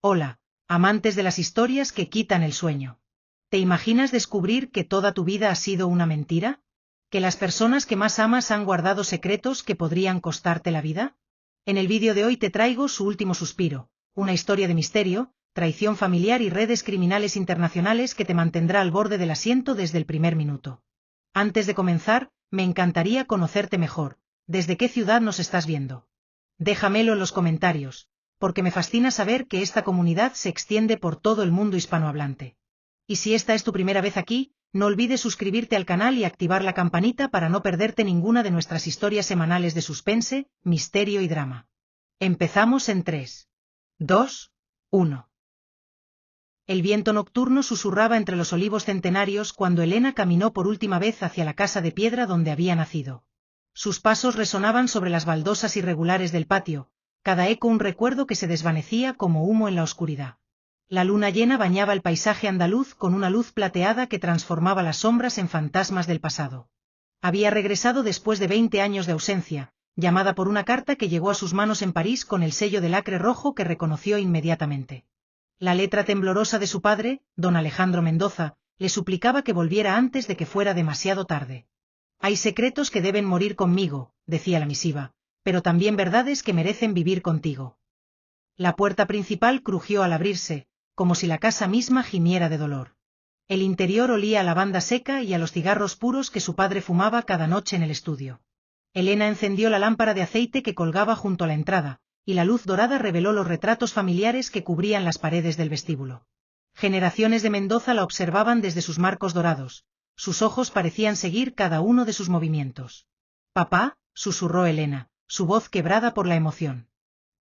Hola, amantes de las historias que quitan el sueño. ¿Te imaginas descubrir que toda tu vida ha sido una mentira? ¿Que las personas que más amas han guardado secretos que podrían costarte la vida? En el vídeo de hoy te traigo Su último suspiro, una historia de misterio, traición familiar y redes criminales internacionales que te mantendrá al borde del asiento desde el primer minuto. Antes de comenzar, me encantaría conocerte mejor. ¿Desde qué ciudad nos estás viendo? Déjamelo en los comentarios, porque me fascina saber que esta comunidad se extiende por todo el mundo hispanohablante. Y si esta es tu primera vez aquí, no olvides suscribirte al canal y activar la campanita para no perderte ninguna de nuestras historias semanales de suspense, misterio y drama. Empezamos en 3, 2, 1. El viento nocturno susurraba entre los olivos centenarios cuando Elena caminó por última vez hacia la casa de piedra donde había nacido. Sus pasos resonaban sobre las baldosas irregulares del patio, cada eco un recuerdo que se desvanecía como humo en la oscuridad. La luna llena bañaba el paisaje andaluz con una luz plateada que transformaba las sombras en fantasmas del pasado. Había regresado después de 20 años de ausencia, llamada por una carta que llegó a sus manos en París con el sello de lacre rojo que reconoció inmediatamente. La letra temblorosa de su padre, don Alejandro Mendoza, le suplicaba que volviera antes de que fuera demasiado tarde. Hay secretos que deben morir conmigo, decía la misiva, pero también verdades que merecen vivir contigo. La puerta principal crujió al abrirse, como si la casa misma gimiera de dolor. El interior olía a lavanda seca y a los cigarros puros que su padre fumaba cada noche en el estudio. Elena encendió la lámpara de aceite que colgaba junto a la entrada, y la luz dorada reveló los retratos familiares que cubrían las paredes del vestíbulo. Generaciones de Mendoza la observaban desde sus marcos dorados, sus ojos parecían seguir cada uno de sus movimientos. «Papá», susurró Elena, su voz quebrada por la emoción.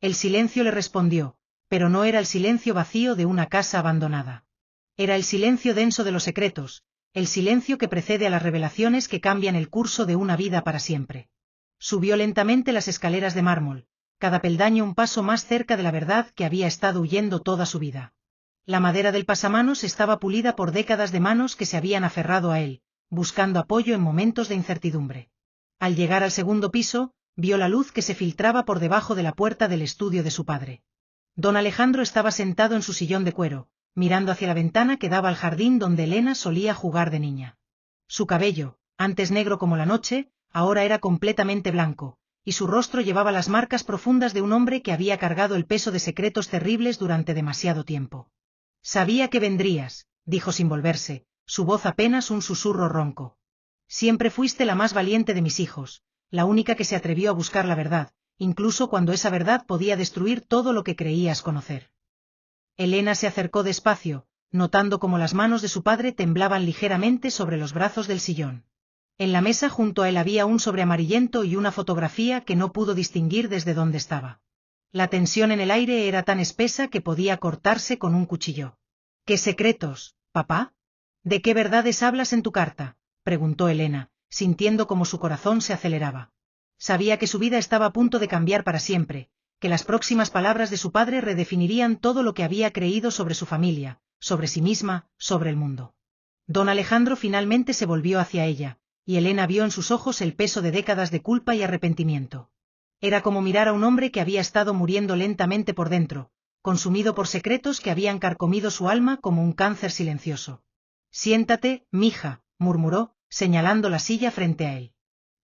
El silencio le respondió, pero no era el silencio vacío de una casa abandonada. Era el silencio denso de los secretos, el silencio que precede a las revelaciones que cambian el curso de una vida para siempre. Subió lentamente las escaleras de mármol, cada peldaño un paso más cerca de la verdad que había estado huyendo toda su vida. La madera del pasamanos estaba pulida por décadas de manos que se habían aferrado a él, buscando apoyo en momentos de incertidumbre. Al llegar al segundo piso, vio la luz que se filtraba por debajo de la puerta del estudio de su padre. Don Alejandro estaba sentado en su sillón de cuero, mirando hacia la ventana que daba al jardín donde Elena solía jugar de niña. Su cabello, antes negro como la noche, ahora era completamente blanco, y su rostro llevaba las marcas profundas de un hombre que había cargado el peso de secretos terribles durante demasiado tiempo. «Sabía que vendrías», dijo sin volverse, su voz apenas un susurro ronco. «Siempre fuiste la más valiente de mis hijos, la única que se atrevió a buscar la verdad, incluso cuando esa verdad podía destruir todo lo que creías conocer». Elena se acercó despacio, notando cómo las manos de su padre temblaban ligeramente sobre los brazos del sillón. En la mesa junto a él había un sobre amarillento y una fotografía que no pudo distinguir desde dónde estaba. La tensión en el aire era tan espesa que podía cortarse con un cuchillo. «¿Qué secretos, papá? ¿De qué verdades hablas en tu carta?», preguntó Elena, sintiendo como su corazón se aceleraba. Sabía que su vida estaba a punto de cambiar para siempre, que las próximas palabras de su padre redefinirían todo lo que había creído sobre su familia, sobre sí misma, sobre el mundo. Don Alejandro finalmente se volvió hacia ella, y Elena vio en sus ojos el peso de décadas de culpa y arrepentimiento. Era como mirar a un hombre que había estado muriendo lentamente por dentro, consumido por secretos que habían carcomido su alma como un cáncer silencioso. «Siéntate, mija», murmuró, señalando la silla frente a él.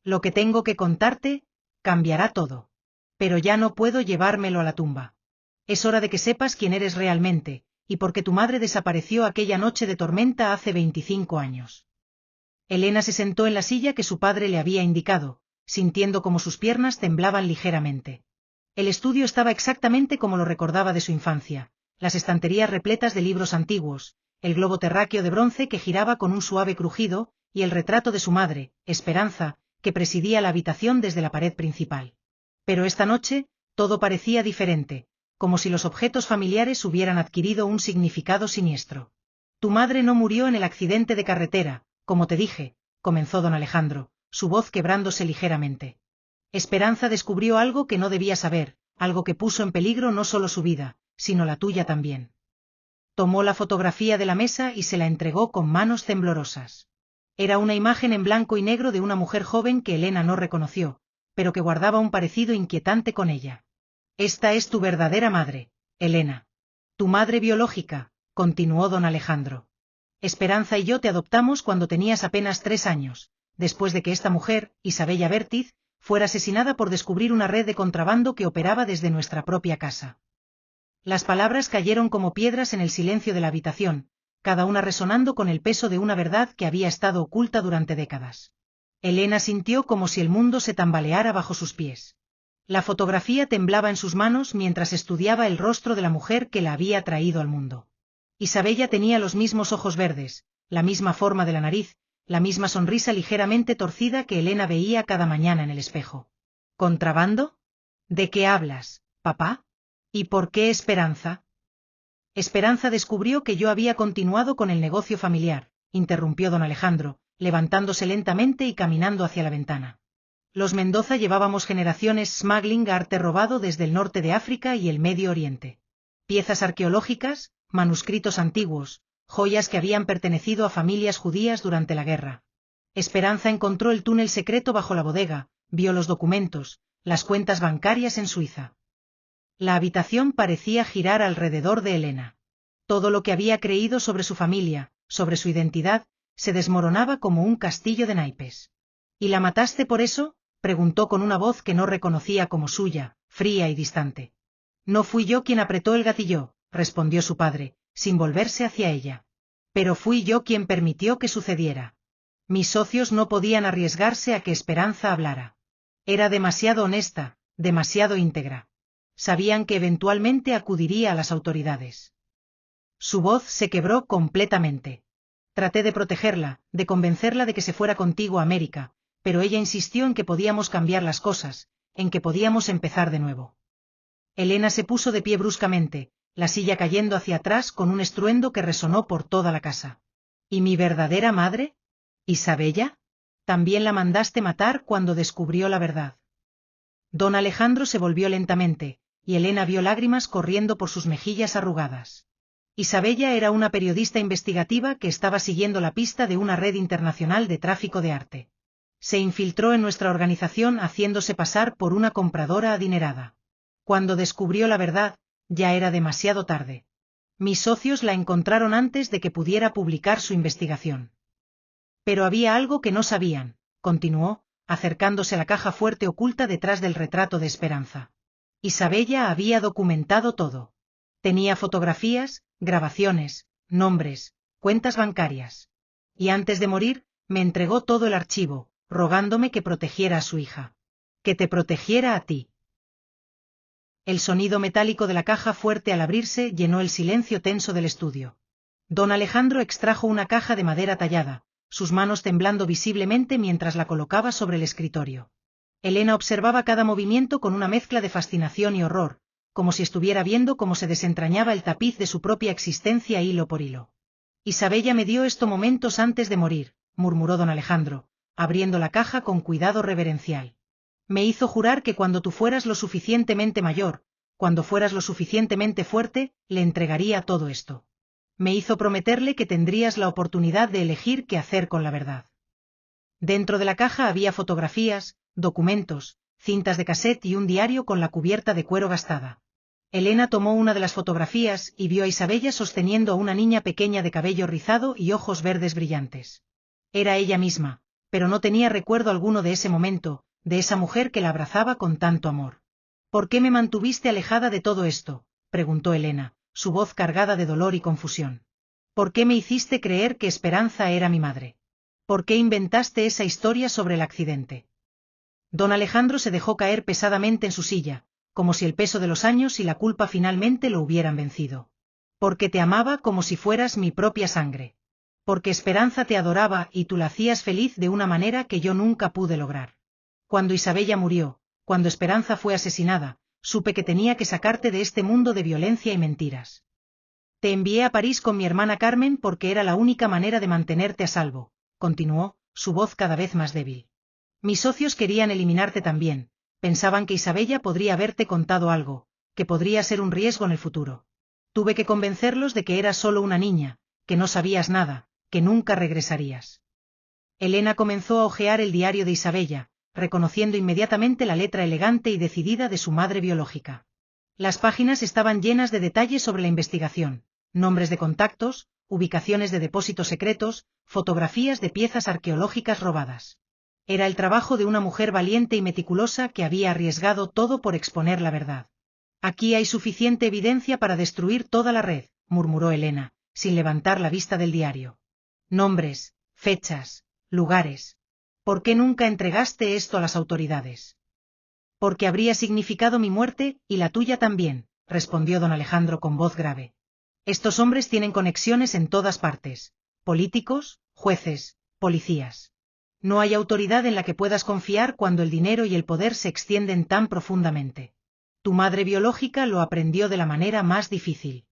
«Lo que tengo que contarte cambiará todo. Pero ya no puedo llevármelo a la tumba. Es hora de que sepas quién eres realmente, y por qué tu madre desapareció aquella noche de tormenta hace 25 años». Elena se sentó en la silla que su padre le había indicado, sintiendo como sus piernas temblaban ligeramente. El estudio estaba exactamente como lo recordaba de su infancia, las estanterías repletas de libros antiguos, el globo terráqueo de bronce que giraba con un suave crujido, y el retrato de su madre, Esperanza, que presidía la habitación desde la pared principal. Pero esta noche, todo parecía diferente, como si los objetos familiares hubieran adquirido un significado siniestro. «Tu madre no murió en el accidente de carretera, como te dije», comenzó don Alejandro, su voz quebrándose ligeramente. «Esperanza descubrió algo que no debía saber, algo que puso en peligro no solo su vida, sino la tuya también». Tomó la fotografía de la mesa y se la entregó con manos temblorosas. Era una imagen en blanco y negro de una mujer joven que Elena no reconoció, pero que guardaba un parecido inquietante con ella. «Esta es tu verdadera madre, Elena». Tu madre biológica, continuó don Alejandro. Esperanza y yo te adoptamos cuando tenías apenas 3 años, después de que esta mujer, Isabella Vértiz, fuera asesinada por descubrir una red de contrabando que operaba desde nuestra propia casa. Las palabras cayeron como piedras en el silencio de la habitación, cada una resonando con el peso de una verdad que había estado oculta durante décadas. Elena sintió como si el mundo se tambaleara bajo sus pies. La fotografía temblaba en sus manos mientras estudiaba el rostro de la mujer que la había traído al mundo. Isabella tenía los mismos ojos verdes, la misma forma de la nariz, la misma sonrisa ligeramente torcida que Elena veía cada mañana en el espejo. ¿Contrabando? ¿De qué hablas, papá? ¿Y por qué Esperanza? Esperanza descubrió que yo había continuado con el negocio familiar, interrumpió don Alejandro, levantándose lentamente y caminando hacia la ventana. Los Mendoza llevábamos generaciones smuggling arte robado desde el norte de África y el Medio Oriente. Piezas arqueológicas, manuscritos antiguos, joyas que habían pertenecido a familias judías durante la guerra. Esperanza encontró el túnel secreto bajo la bodega, vio los documentos, las cuentas bancarias en Suiza. La habitación parecía girar alrededor de Elena. Todo lo que había creído sobre su familia, sobre su identidad, se desmoronaba como un castillo de naipes. ¿Y la mataste por eso?, preguntó con una voz que no reconocía como suya, fría y distante. No fui yo quien apretó el gatillo, respondió su padre, sin volverse hacia ella. Pero fui yo quien permitió que sucediera. Mis socios no podían arriesgarse a que Esperanza hablara. Era demasiado honesta, demasiado íntegra. Sabían que eventualmente acudiría a las autoridades. Su voz se quebró completamente. Traté de protegerla, de convencerla de que se fuera contigo a América, pero ella insistió en que podíamos cambiar las cosas, en que podíamos empezar de nuevo. Elena se puso de pie bruscamente, la silla cayendo hacia atrás con un estruendo que resonó por toda la casa. ¿Y mi verdadera madre? ¿Isabella? También la mandaste matar cuando descubrió la verdad. Don Alejandro se volvió lentamente, y Elena vio lágrimas corriendo por sus mejillas arrugadas. Isabella era una periodista investigativa que estaba siguiendo la pista de una red internacional de tráfico de arte. Se infiltró en nuestra organización haciéndose pasar por una compradora adinerada. Cuando descubrió la verdad, ya era demasiado tarde. Mis socios la encontraron antes de que pudiera publicar su investigación. Pero había algo que no sabían, continuó, acercándose a la caja fuerte oculta detrás del retrato de Esperanza. Isabella había documentado todo. Tenía fotografías, grabaciones, nombres, cuentas bancarias. Y antes de morir, me entregó todo el archivo, rogándome que protegiera a su hija. Que te protegiera a ti. El sonido metálico de la caja fuerte al abrirse llenó el silencio tenso del estudio. Don Alejandro extrajo una caja de madera tallada, sus manos temblando visiblemente mientras la colocaba sobre el escritorio. Elena observaba cada movimiento con una mezcla de fascinación y horror, como si estuviera viendo cómo se desentrañaba el tapiz de su propia existencia hilo por hilo. Isabella me dio esto momentos antes de morir, murmuró don Alejandro, abriendo la caja con cuidado reverencial. Me hizo jurar que cuando tú fueras lo suficientemente mayor, cuando fueras lo suficientemente fuerte, le entregaría todo esto. Me hizo prometerle que tendrías la oportunidad de elegir qué hacer con la verdad. Dentro de la caja había fotografías, documentos, cintas de cassette y un diario con la cubierta de cuero gastada. Elena tomó una de las fotografías y vio a Isabella sosteniendo a una niña pequeña de cabello rizado y ojos verdes brillantes. Era ella misma, pero no tenía recuerdo alguno de ese momento, de esa mujer que la abrazaba con tanto amor. ¿Por qué me mantuviste alejada de todo esto?, preguntó Elena, su voz cargada de dolor y confusión. ¿Por qué me hiciste creer que Esperanza era mi madre? ¿Por qué inventaste esa historia sobre el accidente? Don Alejandro se dejó caer pesadamente en su silla, como si el peso de los años y la culpa finalmente lo hubieran vencido. Porque te amaba como si fueras mi propia sangre. Porque Esperanza te adoraba y tú la hacías feliz de una manera que yo nunca pude lograr. Cuando Isabella murió, cuando Esperanza fue asesinada, supe que tenía que sacarte de este mundo de violencia y mentiras. Te envié a París con mi hermana Carmen porque era la única manera de mantenerte a salvo, continuó, su voz cada vez más débil. Mis socios querían eliminarte también, pensaban que Isabella podría haberte contado algo, que podría ser un riesgo en el futuro. Tuve que convencerlos de que eras solo una niña, que no sabías nada, que nunca regresarías. Elena comenzó a hojear el diario de Isabella, reconociendo inmediatamente la letra elegante y decidida de su madre biológica. Las páginas estaban llenas de detalles sobre la investigación, nombres de contactos, ubicaciones de depósitos secretos, fotografías de piezas arqueológicas robadas. Era el trabajo de una mujer valiente y meticulosa que había arriesgado todo por exponer la verdad. Aquí hay suficiente evidencia para destruir toda la red, murmuró Elena, sin levantar la vista del diario. Nombres, fechas, lugares. ¿Por qué nunca entregaste esto a las autoridades? Porque habría significado mi muerte, y la tuya también, respondió don Alejandro con voz grave. Estos hombres tienen conexiones en todas partes. Políticos, jueces, policías. No hay autoridad en la que puedas confiar cuando el dinero y el poder se extienden tan profundamente. Tu madre biológica lo aprendió de la manera más difícil.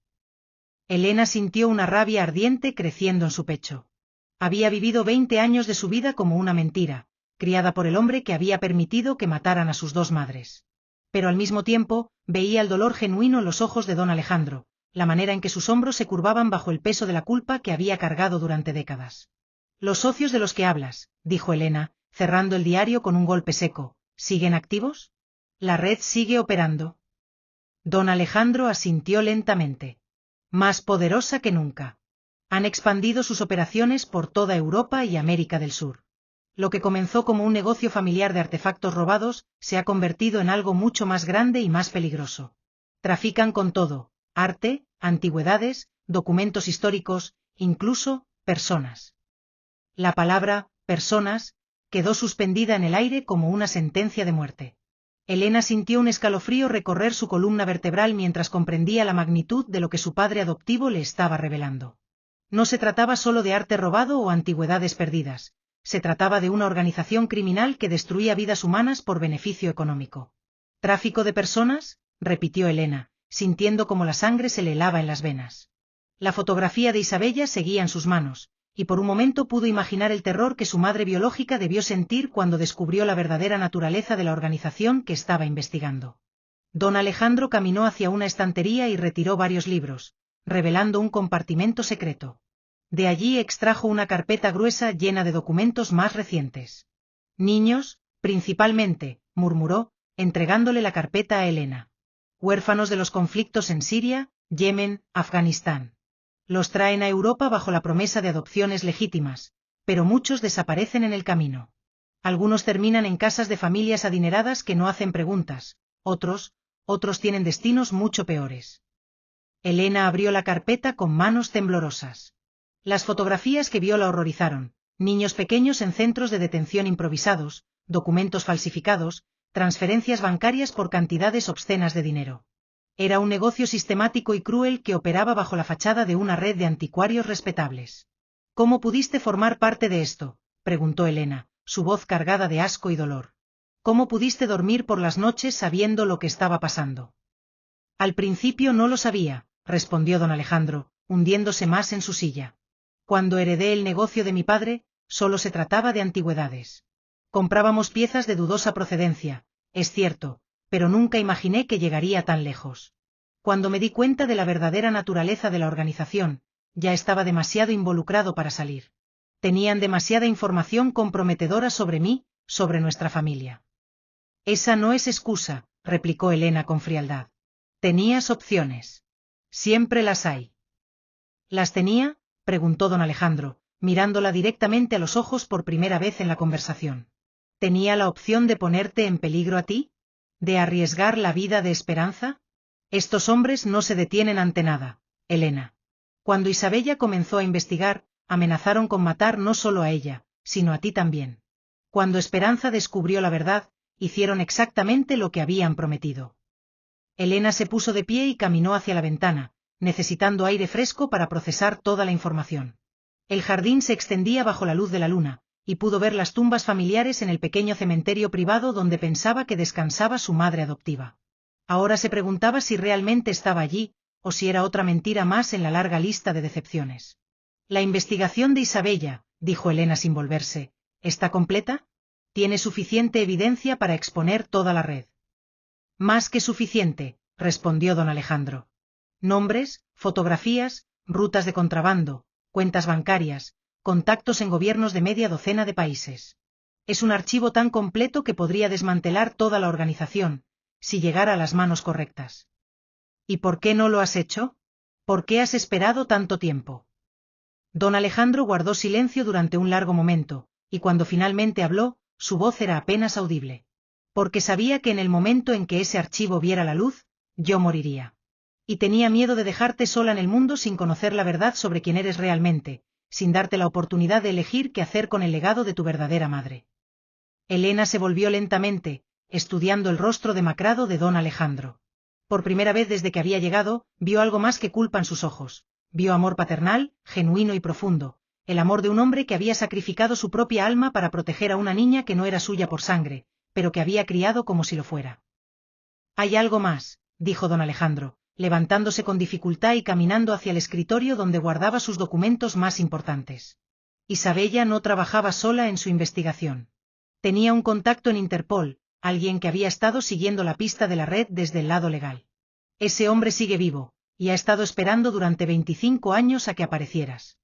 Elena sintió una rabia ardiente creciendo en su pecho. Había vivido 20 años de su vida como una mentira, criada por el hombre que había permitido que mataran a sus dos madres. Pero al mismo tiempo, veía el dolor genuino en los ojos de don Alejandro, la manera en que sus hombros se curvaban bajo el peso de la culpa que había cargado durante décadas. Los socios de los que hablas, dijo Elena, cerrando el diario con un golpe seco, ¿siguen activos? La red sigue operando. Don Alejandro asintió lentamente. Más poderosa que nunca. Han expandido sus operaciones por toda Europa y América del Sur. Lo que comenzó como un negocio familiar de artefactos robados, se ha convertido en algo mucho más grande y más peligroso. Trafican con todo, arte, antigüedades, documentos históricos, incluso, personas. La palabra, personas, quedó suspendida en el aire como una sentencia de muerte. Elena sintió un escalofrío recorrer su columna vertebral mientras comprendía la magnitud de lo que su padre adoptivo le estaba revelando. No se trataba solo de arte robado o antigüedades perdidas, se trataba de una organización criminal que destruía vidas humanas por beneficio económico. ¿Tráfico de personas?, repitió Elena, sintiendo como la sangre se le helaba en las venas. La fotografía de Isabella seguía en sus manos, y por un momento pudo imaginar el terror que su madre biológica debió sentir cuando descubrió la verdadera naturaleza de la organización que estaba investigando. Don Alejandro caminó hacia una estantería y retiró varios libros, revelando un compartimento secreto. De allí extrajo una carpeta gruesa llena de documentos más recientes. Niños, principalmente, murmuró, entregándole la carpeta a Elena. Huérfanos de los conflictos en Siria, Yemen, Afganistán. Los traen a Europa bajo la promesa de adopciones legítimas, pero muchos desaparecen en el camino. Algunos terminan en casas de familias adineradas que no hacen preguntas, otros tienen destinos mucho peores. Elena abrió la carpeta con manos temblorosas. Las fotografías que vio la horrorizaron: niños pequeños en centros de detención improvisados, documentos falsificados, transferencias bancarias por cantidades obscenas de dinero. Era un negocio sistemático y cruel que operaba bajo la fachada de una red de anticuarios respetables. ¿Cómo pudiste formar parte de esto?, preguntó Elena, su voz cargada de asco y dolor. ¿Cómo pudiste dormir por las noches sabiendo lo que estaba pasando? Al principio no lo sabía, respondió don Alejandro, hundiéndose más en su silla. Cuando heredé el negocio de mi padre, solo se trataba de antigüedades. Comprábamos piezas de dudosa procedencia, es cierto, pero nunca imaginé que llegaría tan lejos. Cuando me di cuenta de la verdadera naturaleza de la organización, ya estaba demasiado involucrado para salir. Tenían demasiada información comprometedora sobre mí, sobre nuestra familia. Esa no es excusa, replicó Elena con frialdad. Tenías opciones. Siempre las hay. ¿Las tenía?, preguntó don Alejandro, mirándola directamente a los ojos por primera vez en la conversación. ¿Tenía la opción de ponerte en peligro a ti? ¿De arriesgar la vida de Esperanza? Estos hombres no se detienen ante nada, Elena. Cuando Isabella comenzó a investigar, amenazaron con matar no solo a ella, sino a ti también. Cuando Esperanza descubrió la verdad, hicieron exactamente lo que habían prometido. Elena se puso de pie y caminó hacia la ventana, necesitando aire fresco para procesar toda la información. El jardín se extendía bajo la luz de la luna, y pudo ver las tumbas familiares en el pequeño cementerio privado donde pensaba que descansaba su madre adoptiva. Ahora se preguntaba si realmente estaba allí, o si era otra mentira más en la larga lista de decepciones. La investigación de Isabella, dijo Elena sin volverse, ¿está completa? ¿Tiene suficiente evidencia para exponer toda la red? Más que suficiente, respondió don Alejandro. Nombres, fotografías, rutas de contrabando, cuentas bancarias, contactos en gobiernos de media docena de países. Es un archivo tan completo que podría desmantelar toda la organización, si llegara a las manos correctas. ¿Y por qué no lo has hecho? ¿Por qué has esperado tanto tiempo? Don Alejandro guardó silencio durante un largo momento, y cuando finalmente habló, su voz era apenas audible. Porque sabía que en el momento en que ese archivo viera la luz, yo moriría. Y tenía miedo de dejarte sola en el mundo sin conocer la verdad sobre quién eres realmente, sin darte la oportunidad de elegir qué hacer con el legado de tu verdadera madre. Elena se volvió lentamente, estudiando el rostro demacrado de don Alejandro. Por primera vez desde que había llegado, vio algo más que culpa en sus ojos. Vio amor paternal, genuino y profundo, el amor de un hombre que había sacrificado su propia alma para proteger a una niña que no era suya por sangre, pero que había criado como si lo fuera. Hay algo más, dijo don Alejandro, levantándose con dificultad y caminando hacia el escritorio donde guardaba sus documentos más importantes. Isabella no trabajaba sola en su investigación. Tenía un contacto en Interpol, alguien que había estado siguiendo la pista de la red desde el lado legal. Ese hombre sigue vivo, y ha estado esperando durante 25 años a que aparecieras.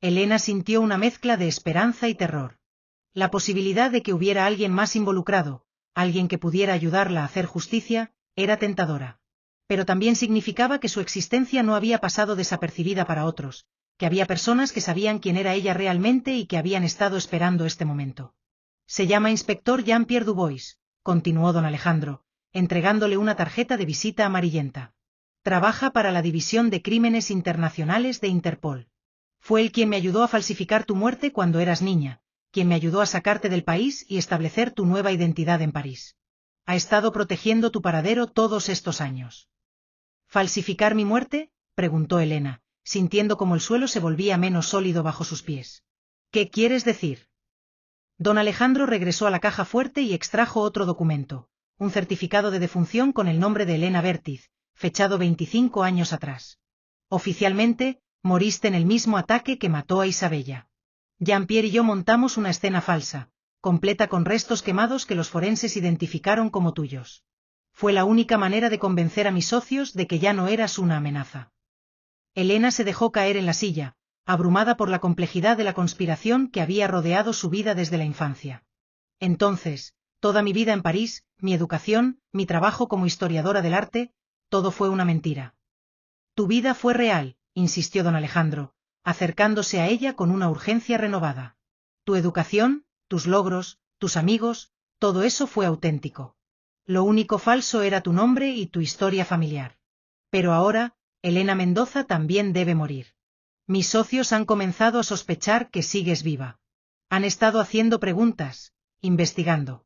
Elena sintió una mezcla de esperanza y terror. La posibilidad de que hubiera alguien más involucrado, alguien que pudiera ayudarla a hacer justicia, era tentadora. Pero también significaba que su existencia no había pasado desapercibida para otros, que había personas que sabían quién era ella realmente y que habían estado esperando este momento. Se llama Inspector Jean-Pierre Dubois, continuó don Alejandro, entregándole una tarjeta de visita amarillenta. Trabaja para la División de Crímenes Internacionales de Interpol. Fue él quien me ayudó a falsificar tu muerte cuando eras niña, quien me ayudó a sacarte del país y establecer tu nueva identidad en París. Ha estado protegiendo tu paradero todos estos años. ¿Falsificar mi muerte?, preguntó Elena, sintiendo como el suelo se volvía menos sólido bajo sus pies. ¿Qué quieres decir? Don Alejandro regresó a la caja fuerte y extrajo otro documento, un certificado de defunción con el nombre de Elena Vértiz, fechado 25 años atrás. Oficialmente, moriste en el mismo ataque que mató a Isabella. Jean-Pierre y yo montamos una escena falsa, completa con restos quemados que los forenses identificaron como tuyos. Fue la única manera de convencer a mis socios de que ya no eras una amenaza. Elena se dejó caer en la silla, abrumada por la complejidad de la conspiración que había rodeado su vida desde la infancia. Entonces, toda mi vida en París, mi educación, mi trabajo como historiadora del arte, todo fue una mentira. Tu vida fue real, insistió don Alejandro, acercándose a ella con una urgencia renovada. Tu educación, tus logros, tus amigos, todo eso fue auténtico. Lo único falso era tu nombre y tu historia familiar. Pero ahora, Elena Mendoza también debe morir. Mis socios han comenzado a sospechar que sigues viva. Han estado haciendo preguntas, investigando.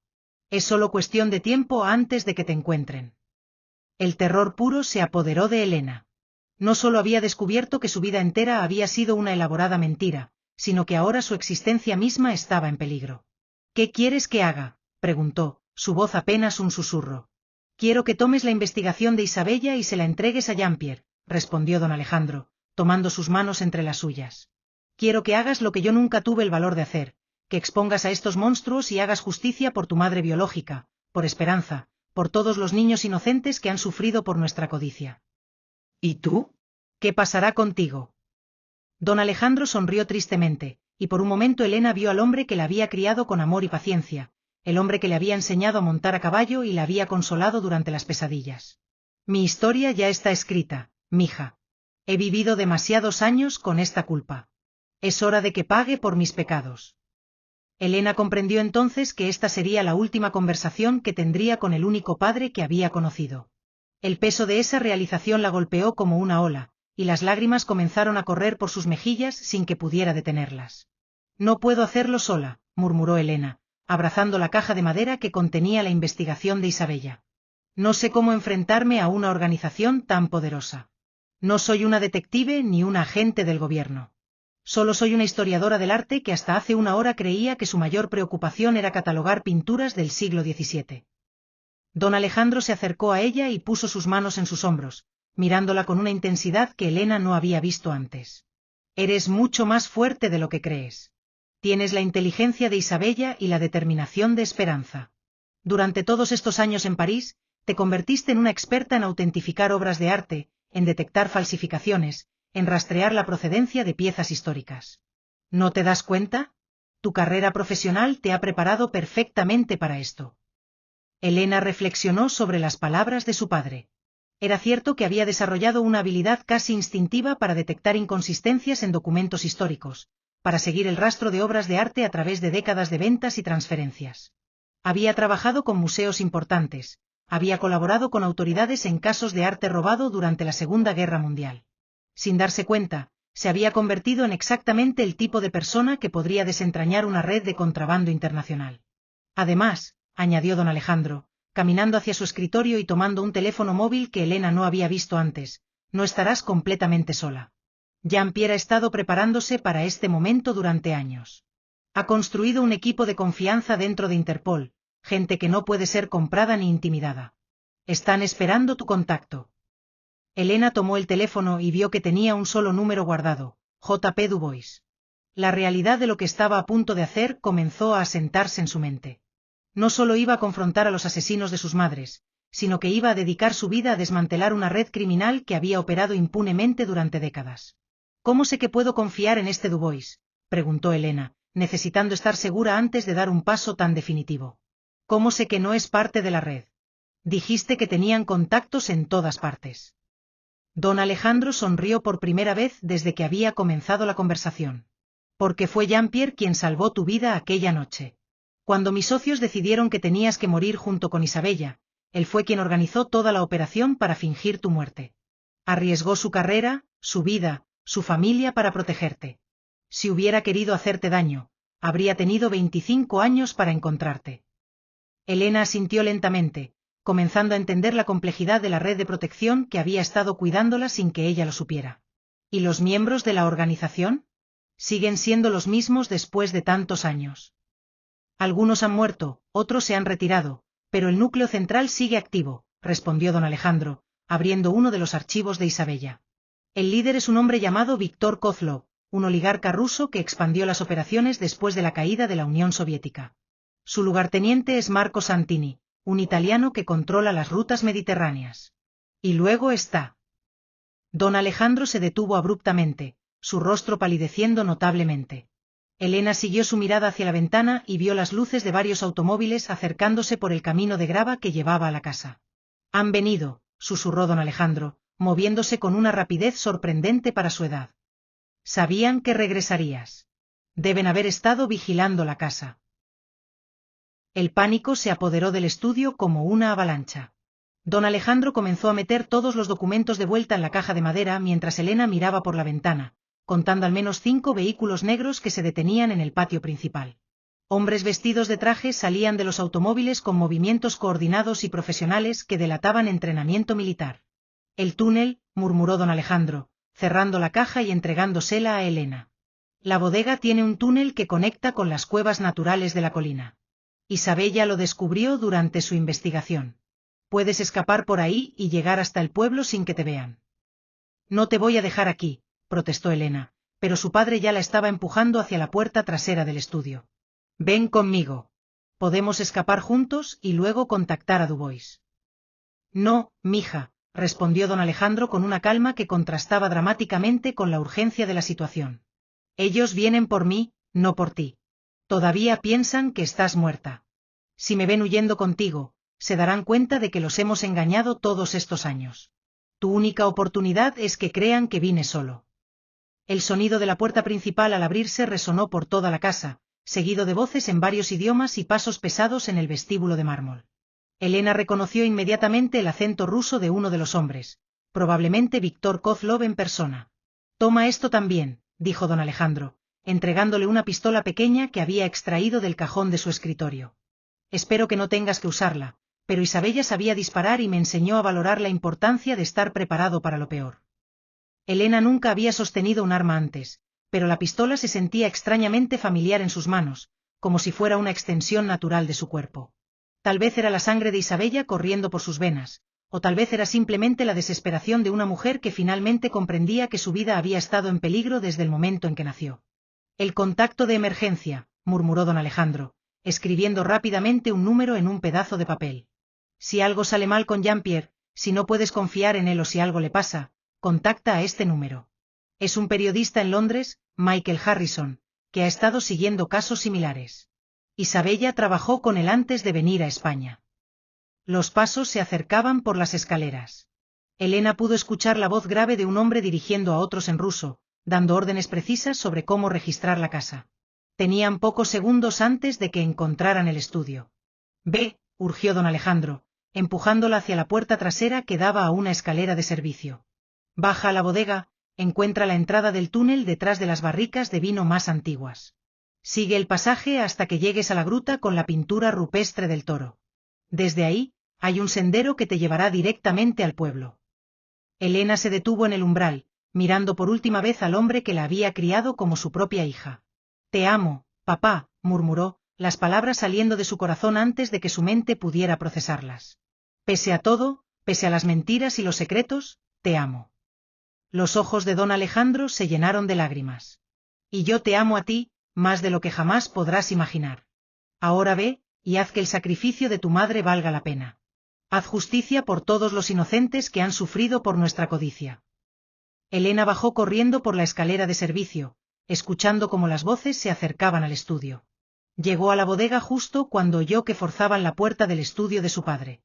Es solo cuestión de tiempo antes de que te encuentren. El terror puro se apoderó de Elena. No solo había descubierto que su vida entera había sido una elaborada mentira, sino que ahora su existencia misma estaba en peligro. ¿Qué quieres que haga?, preguntó, su voz apenas un susurro. Quiero que tomes la investigación de Isabella y se la entregues a Jean-Pierre, respondió don Alejandro, tomando sus manos entre las suyas. Quiero que hagas lo que yo nunca tuve el valor de hacer, que expongas a estos monstruos y hagas justicia por tu madre biológica, por Esperanza, por todos los niños inocentes que han sufrido por nuestra codicia. ¿Y tú? ¿Qué pasará contigo? Don Alejandro sonrió tristemente, y por un momento Elena vio al hombre que la había criado con amor y paciencia, el hombre que le había enseñado a montar a caballo y la había consolado durante las pesadillas. Mi historia ya está escrita, mija. He vivido demasiados años con esta culpa. Es hora de que pague por mis pecados. Elena comprendió entonces que esta sería la última conversación que tendría con el único padre que había conocido. El peso de esa realización la golpeó como una ola, y las lágrimas comenzaron a correr por sus mejillas sin que pudiera detenerlas. No puedo hacerlo sola, murmuró Elena, abrazando la caja de madera que contenía la investigación de Isabella. No sé cómo enfrentarme a una organización tan poderosa. No soy una detective ni una agente del gobierno. Solo soy una historiadora del arte que hasta hace una hora creía que su mayor preocupación era catalogar pinturas del siglo XVII. Don Alejandro se acercó a ella y puso sus manos en sus hombros, mirándola con una intensidad que Elena no había visto antes. Eres mucho más fuerte de lo que crees. Tienes la inteligencia de Isabella y la determinación de Esperanza. Durante todos estos años en París, te convertiste en una experta en autentificar obras de arte, en detectar falsificaciones, en rastrear la procedencia de piezas históricas. ¿No te das cuenta? Tu carrera profesional te ha preparado perfectamente para esto. Elena reflexionó sobre las palabras de su padre. Era cierto que había desarrollado una habilidad casi instintiva para detectar inconsistencias en documentos históricos, para seguir el rastro de obras de arte a través de décadas de ventas y transferencias. Había trabajado con museos importantes, había colaborado con autoridades en casos de arte robado durante la Segunda Guerra Mundial. Sin darse cuenta, se había convertido en exactamente el tipo de persona que podría desentrañar una red de contrabando internacional. Además, añadió don Alejandro, caminando hacia su escritorio y tomando un teléfono móvil que Elena no había visto antes, no estarás completamente sola. Jean-Pierre ha estado preparándose para este momento durante años. Ha construido un equipo de confianza dentro de Interpol, gente que no puede ser comprada ni intimidada. Están esperando tu contacto. Elena tomó el teléfono y vio que tenía un solo número guardado, J.P. Dubois. La realidad de lo que estaba a punto de hacer comenzó a asentarse en su mente. No solo iba a confrontar a los asesinos de sus madres, sino que iba a dedicar su vida a desmantelar una red criminal que había operado impunemente durante décadas. ¿Cómo sé que puedo confiar en este Dubois?, preguntó Elena, necesitando estar segura antes de dar un paso tan definitivo. ¿Cómo sé que no es parte de la red? Dijiste que tenían contactos en todas partes. Don Alejandro sonrió por primera vez desde que había comenzado la conversación. Porque fue Jean-Pierre quien salvó tu vida aquella noche. Cuando mis socios decidieron que tenías que morir junto con Isabella, él fue quien organizó toda la operación para fingir tu muerte. Arriesgó su carrera, su vida, su familia para protegerte. Si hubiera querido hacerte daño, habría tenido 25 años para encontrarte. Elena asintió lentamente, comenzando a entender la complejidad de la red de protección que había estado cuidándola sin que ella lo supiera. ¿Y los miembros de la organización? Siguen siendo los mismos después de tantos años. Algunos han muerto, otros se han retirado, pero el núcleo central sigue activo, respondió don Alejandro, abriendo uno de los archivos de Isabella. El líder es un hombre llamado Víktor Kozlov, un oligarca ruso que expandió las operaciones después de la caída de la Unión Soviética. Su lugarteniente es Marco Santini, un italiano que controla las rutas mediterráneas. Y luego está. Don Alejandro se detuvo abruptamente, su rostro palideciendo notablemente. Elena siguió su mirada hacia la ventana y vio las luces de varios automóviles acercándose por el camino de grava que llevaba a la casa. Han venido, susurró don Alejandro, moviéndose con una rapidez sorprendente para su edad. Sabían que regresarías. Deben haber estado vigilando la casa. El pánico se apoderó del estudio como una avalancha. Don Alejandro comenzó a meter todos los documentos de vuelta en la caja de madera mientras Elena miraba por la ventana, contando al menos 5 vehículos negros que se detenían en el patio principal. Hombres vestidos de traje salían de los automóviles con movimientos coordinados y profesionales que delataban entrenamiento militar. El túnel, murmuró don Alejandro, cerrando la caja y entregándosela a Elena. La bodega tiene un túnel que conecta con las cuevas naturales de la colina. Isabella lo descubrió durante su investigación. Puedes escapar por ahí y llegar hasta el pueblo sin que te vean. No te voy a dejar aquí, protestó Elena, pero su padre ya la estaba empujando hacia la puerta trasera del estudio. Ven conmigo. Podemos escapar juntos y luego contactar a Dubois. No, mija, respondió don Alejandro con una calma que contrastaba dramáticamente con la urgencia de la situación. Ellos vienen por mí, no por ti. Todavía piensan que estás muerta. Si me ven huyendo contigo, se darán cuenta de que los hemos engañado todos estos años. Tu única oportunidad es que crean que vine solo. El sonido de la puerta principal al abrirse resonó por toda la casa, seguido de voces en varios idiomas y pasos pesados en el vestíbulo de mármol. Elena reconoció inmediatamente el acento ruso de uno de los hombres, probablemente Víktor Kozlov en persona. Toma esto también, dijo don Alejandro, entregándole una pistola pequeña que había extraído del cajón de su escritorio. Espero que no tengas que usarla, pero Isabella sabía disparar y me enseñó a valorar la importancia de estar preparado para lo peor. Elena nunca había sostenido un arma antes, pero la pistola se sentía extrañamente familiar en sus manos, como si fuera una extensión natural de su cuerpo. Tal vez era la sangre de Isabella corriendo por sus venas, o tal vez era simplemente la desesperación de una mujer que finalmente comprendía que su vida había estado en peligro desde el momento en que nació. El contacto de emergencia, murmuró don Alejandro, escribiendo rápidamente un número en un pedazo de papel. Si algo sale mal con Jean-Pierre, si no puedes confiar en él o si algo le pasa, contacta a este número. Es un periodista en Londres, Michael Harrison, que ha estado siguiendo casos similares. Isabella trabajó con él antes de venir a España. Los pasos se acercaban por las escaleras. Elena pudo escuchar la voz grave de un hombre dirigiendo a otros en ruso, dando órdenes precisas sobre cómo registrar la casa. Tenían pocos segundos antes de que encontraran el estudio. Ve, urgió don Alejandro, empujándola hacia la puerta trasera que daba a una escalera de servicio. Baja a la bodega, encuentra la entrada del túnel detrás de las barricas de vino más antiguas. Sigue el pasaje hasta que llegues a la gruta con la pintura rupestre del toro. Desde ahí, hay un sendero que te llevará directamente al pueblo. Elena se detuvo en el umbral, mirando por última vez al hombre que la había criado como su propia hija. Te amo, papá, murmuró, las palabras saliendo de su corazón antes de que su mente pudiera procesarlas. Pese a todo, pese a las mentiras y los secretos, te amo. Los ojos de don Alejandro se llenaron de lágrimas. Y yo te amo a ti, más de lo que jamás podrás imaginar. Ahora ve, y haz que el sacrificio de tu madre valga la pena. Haz justicia por todos los inocentes que han sufrido por nuestra codicia. Elena bajó corriendo por la escalera de servicio, escuchando cómo las voces se acercaban al estudio. Llegó a la bodega justo cuando oyó que forzaban la puerta del estudio de su padre.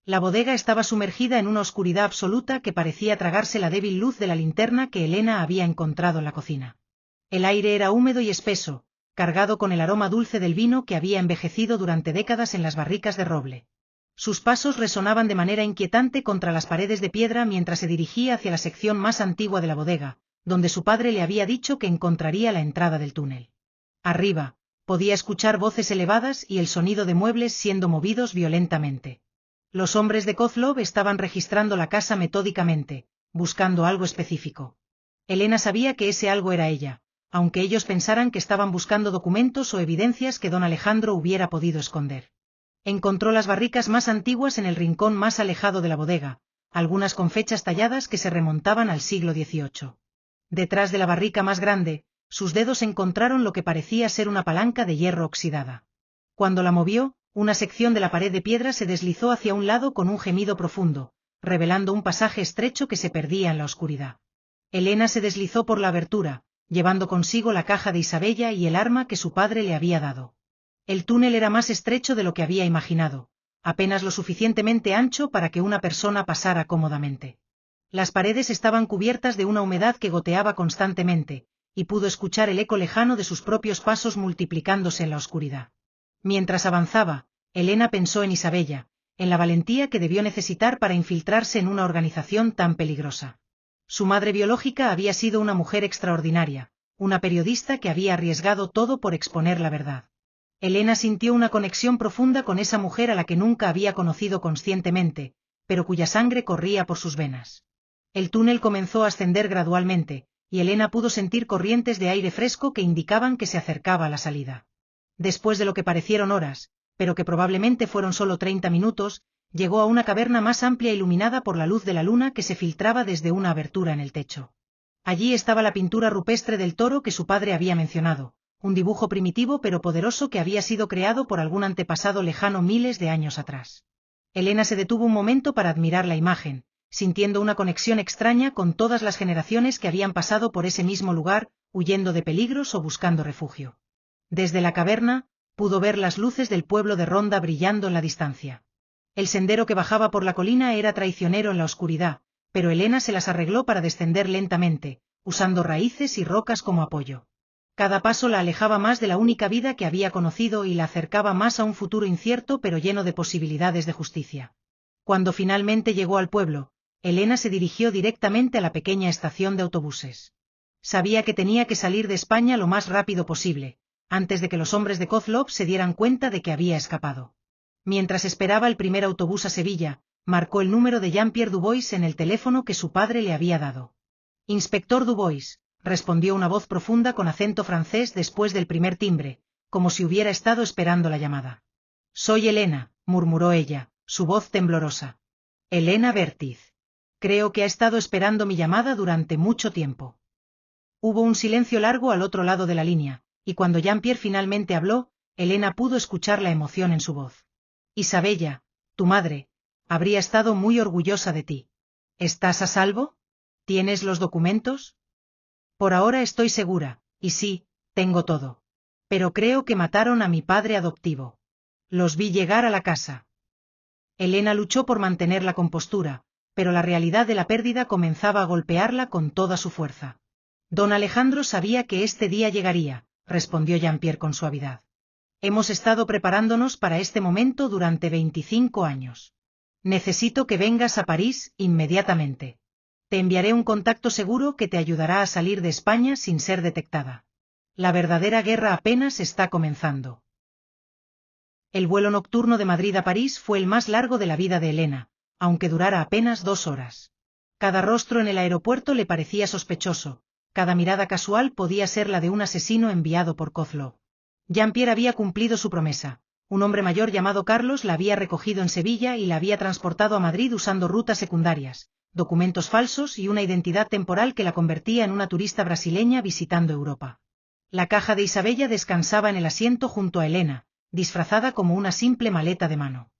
La bodega estaba sumergida en una oscuridad absoluta que parecía tragarse la débil luz de la linterna que Elena había encontrado en la cocina. El aire era húmedo y espeso, cargado con el aroma dulce del vino que había envejecido durante décadas en las barricas de roble. Sus pasos resonaban de manera inquietante contra las paredes de piedra mientras se dirigía hacia la sección más antigua de la bodega, donde su padre le había dicho que encontraría la entrada del túnel. Arriba, podía escuchar voces elevadas y el sonido de muebles siendo movidos violentamente. Los hombres de Kozlov estaban registrando la casa metódicamente, buscando algo específico. Elena sabía que ese algo era ella, aunque ellos pensaran que estaban buscando documentos o evidencias que don Alejandro hubiera podido esconder. Encontró las barricas más antiguas en el rincón más alejado de la bodega, algunas con fechas talladas que se remontaban al siglo XVIII. Detrás de la barrica más grande, sus dedos encontraron lo que parecía ser una palanca de hierro oxidada. Cuando la movió, una sección de la pared de piedra se deslizó hacia un lado con un gemido profundo, revelando un pasaje estrecho que se perdía en la oscuridad. Elena se deslizó por la abertura, llevando consigo la caja de Isabella y el arma que su padre le había dado. El túnel era más estrecho de lo que había imaginado, apenas lo suficientemente ancho para que una persona pasara cómodamente. Las paredes estaban cubiertas de una humedad que goteaba constantemente, y pudo escuchar el eco lejano de sus propios pasos multiplicándose en la oscuridad. Mientras avanzaba, Elena pensó en Isabella, en la valentía que debió necesitar para infiltrarse en una organización tan peligrosa. Su madre biológica había sido una mujer extraordinaria, una periodista que había arriesgado todo por exponer la verdad. Elena sintió una conexión profunda con esa mujer a la que nunca había conocido conscientemente, pero cuya sangre corría por sus venas. El túnel comenzó a ascender gradualmente, y Elena pudo sentir corrientes de aire fresco que indicaban que se acercaba a la salida. Después de lo que parecieron horas, pero que probablemente fueron solo 30 minutos, llegó a una caverna más amplia iluminada por la luz de la luna que se filtraba desde una abertura en el techo. Allí estaba la pintura rupestre del toro que su padre había mencionado, un dibujo primitivo pero poderoso que había sido creado por algún antepasado lejano miles de años atrás. Elena se detuvo un momento para admirar la imagen, sintiendo una conexión extraña con todas las generaciones que habían pasado por ese mismo lugar, huyendo de peligros o buscando refugio. Desde la caverna, pudo ver las luces del pueblo de Ronda brillando en la distancia. El sendero que bajaba por la colina era traicionero en la oscuridad, pero Elena se las arregló para descender lentamente, usando raíces y rocas como apoyo. Cada paso la alejaba más de la única vida que había conocido y la acercaba más a un futuro incierto pero lleno de posibilidades de justicia. Cuando finalmente llegó al pueblo, Elena se dirigió directamente a la pequeña estación de autobuses. Sabía que tenía que salir de España lo más rápido posible, antes de que los hombres de Kozlov se dieran cuenta de que había escapado. Mientras esperaba el primer autobús a Sevilla, marcó el número de Jean-Pierre Dubois en el teléfono que su padre le había dado. «Inspector Dubois», respondió una voz profunda con acento francés después del primer timbre, como si hubiera estado esperando la llamada. «Soy Elena», murmuró ella, su voz temblorosa. «Elena Bertiz. Creo que ha estado esperando mi llamada durante mucho tiempo». Hubo un silencio largo al otro lado de la línea, y cuando Jean-Pierre finalmente habló, Elena pudo escuchar la emoción en su voz. «Isabella, tu madre, habría estado muy orgullosa de ti. ¿Estás a salvo? ¿Tienes los documentos?» «Por ahora estoy segura, y sí, tengo todo. Pero creo que mataron a mi padre adoptivo. Los vi llegar a la casa». Elena luchó por mantener la compostura, pero la realidad de la pérdida comenzaba a golpearla con toda su fuerza. Don Alejandro sabía que este día llegaría, respondió Jean-Pierre con suavidad. Hemos estado preparándonos para este momento durante 25 años. Necesito que vengas a París inmediatamente. Te enviaré un contacto seguro que te ayudará a salir de España sin ser detectada. La verdadera guerra apenas está comenzando. El vuelo nocturno de Madrid a París fue el más largo de la vida de Elena, aunque durara apenas 2 horas. Cada rostro en el aeropuerto le parecía sospechoso, cada mirada casual podía ser la de un asesino enviado por Kozlov. Jean-Pierre había cumplido su promesa. Un hombre mayor llamado Carlos la había recogido en Sevilla y la había transportado a Madrid usando rutas secundarias, documentos falsos y una identidad temporal que la convertía en una turista brasileña visitando Europa. La caja de Isabella descansaba en el asiento junto a Elena, disfrazada como una simple maleta de mano.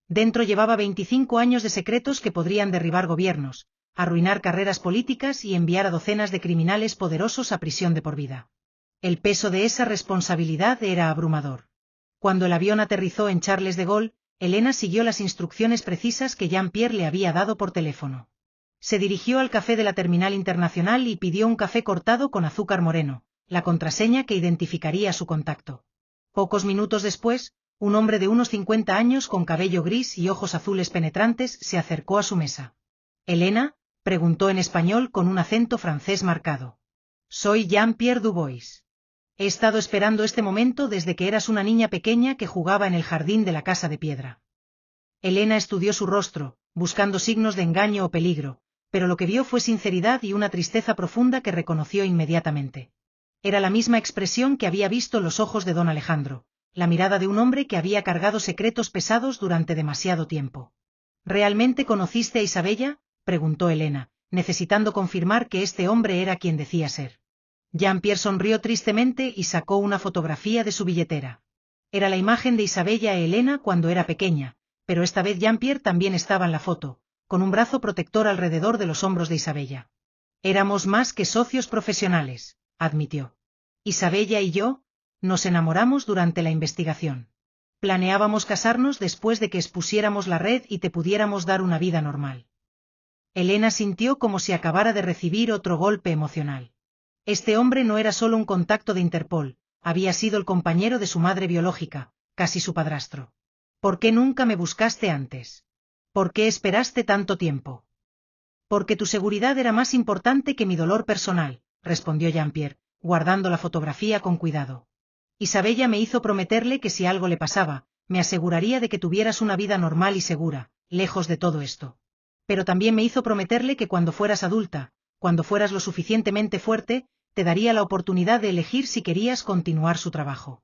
Dentro llevaba 25 años de secretos que podrían derribar gobiernos, arruinar carreras políticas y enviar a docenas de criminales poderosos a prisión de por vida. El peso de esa responsabilidad era abrumador. Cuando el avión aterrizó en Charles de Gaulle, Elena siguió las instrucciones precisas que Jean-Pierre le había dado por teléfono. Se dirigió al café de la Terminal Internacional y pidió un café cortado con azúcar moreno, la contraseña que identificaría su contacto. Pocos minutos después, un hombre de unos 50 años con cabello gris y ojos azules penetrantes se acercó a su mesa. «¿Elena?», preguntó en español con un acento francés marcado. «Soy Jean-Pierre Dubois. He estado esperando este momento desde que eras una niña pequeña que jugaba en el jardín de la casa de piedra». Elena estudió su rostro, buscando signos de engaño o peligro, pero lo que vio fue sinceridad y una tristeza profunda que reconoció inmediatamente. Era la misma expresión que había visto en los ojos de don Alejandro, la mirada de un hombre que había cargado secretos pesados durante demasiado tiempo. «¿Realmente conociste a Isabella?», preguntó Elena, necesitando confirmar que este hombre era quien decía ser. Jean-Pierre sonrió tristemente y sacó una fotografía de su billetera. Era la imagen de Isabella e Elena cuando era pequeña, pero esta vez Jean-Pierre también estaba en la foto, con un brazo protector alrededor de los hombros de Isabella. «Éramos más que socios profesionales», admitió. «Isabella y yo nos enamoramos durante la investigación. Planeábamos casarnos después de que expusiéramos la red y te pudiéramos dar una vida normal». Elena sintió como si acabara de recibir otro golpe emocional. Este hombre no era solo un contacto de Interpol, había sido el compañero de su madre biológica, casi su padrastro. «¿Por qué nunca me buscaste antes? ¿Por qué esperaste tanto tiempo?» «Porque tu seguridad era más importante que mi dolor personal», respondió Jean-Pierre, guardando la fotografía con cuidado. «Isabella me hizo prometerle que si algo le pasaba, me aseguraría de que tuvieras una vida normal y segura, lejos de todo esto. Pero también me hizo prometerle que cuando fueras adulta, cuando fueras lo suficientemente fuerte, te daría la oportunidad de elegir si querías continuar su trabajo».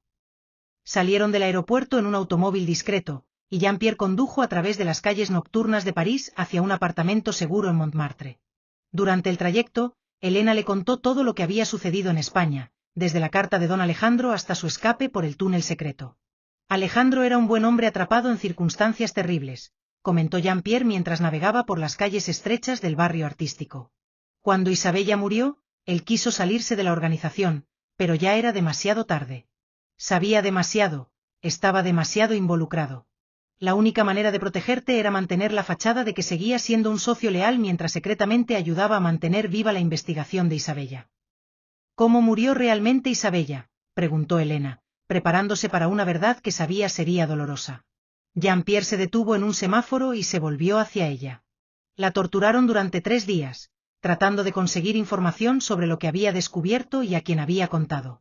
Salieron del aeropuerto en un automóvil discreto, y Jean-Pierre condujo a través de las calles nocturnas de París hacia un apartamento seguro en Montmartre. Durante el trayecto, Elena le contó todo lo que había sucedido en España, desde la carta de don Alejandro hasta su escape por el túnel secreto. «Alejandro era un buen hombre atrapado en circunstancias terribles», comentó Jean-Pierre mientras navegaba por las calles estrechas del barrio artístico. «Cuando Isabella murió, él quiso salirse de la organización, pero ya era demasiado tarde. Sabía demasiado, estaba demasiado involucrado. La única manera de protegerte era mantener la fachada de que seguía siendo un socio leal mientras secretamente ayudaba a mantener viva la investigación de Isabella». «¿Cómo murió realmente Isabella?», preguntó Elena, preparándose para una verdad que sabía sería dolorosa. Jean-Pierre se detuvo en un semáforo y se volvió hacia ella. «La torturaron durante 3 días, tratando de conseguir información sobre lo que había descubierto y a quien había contado.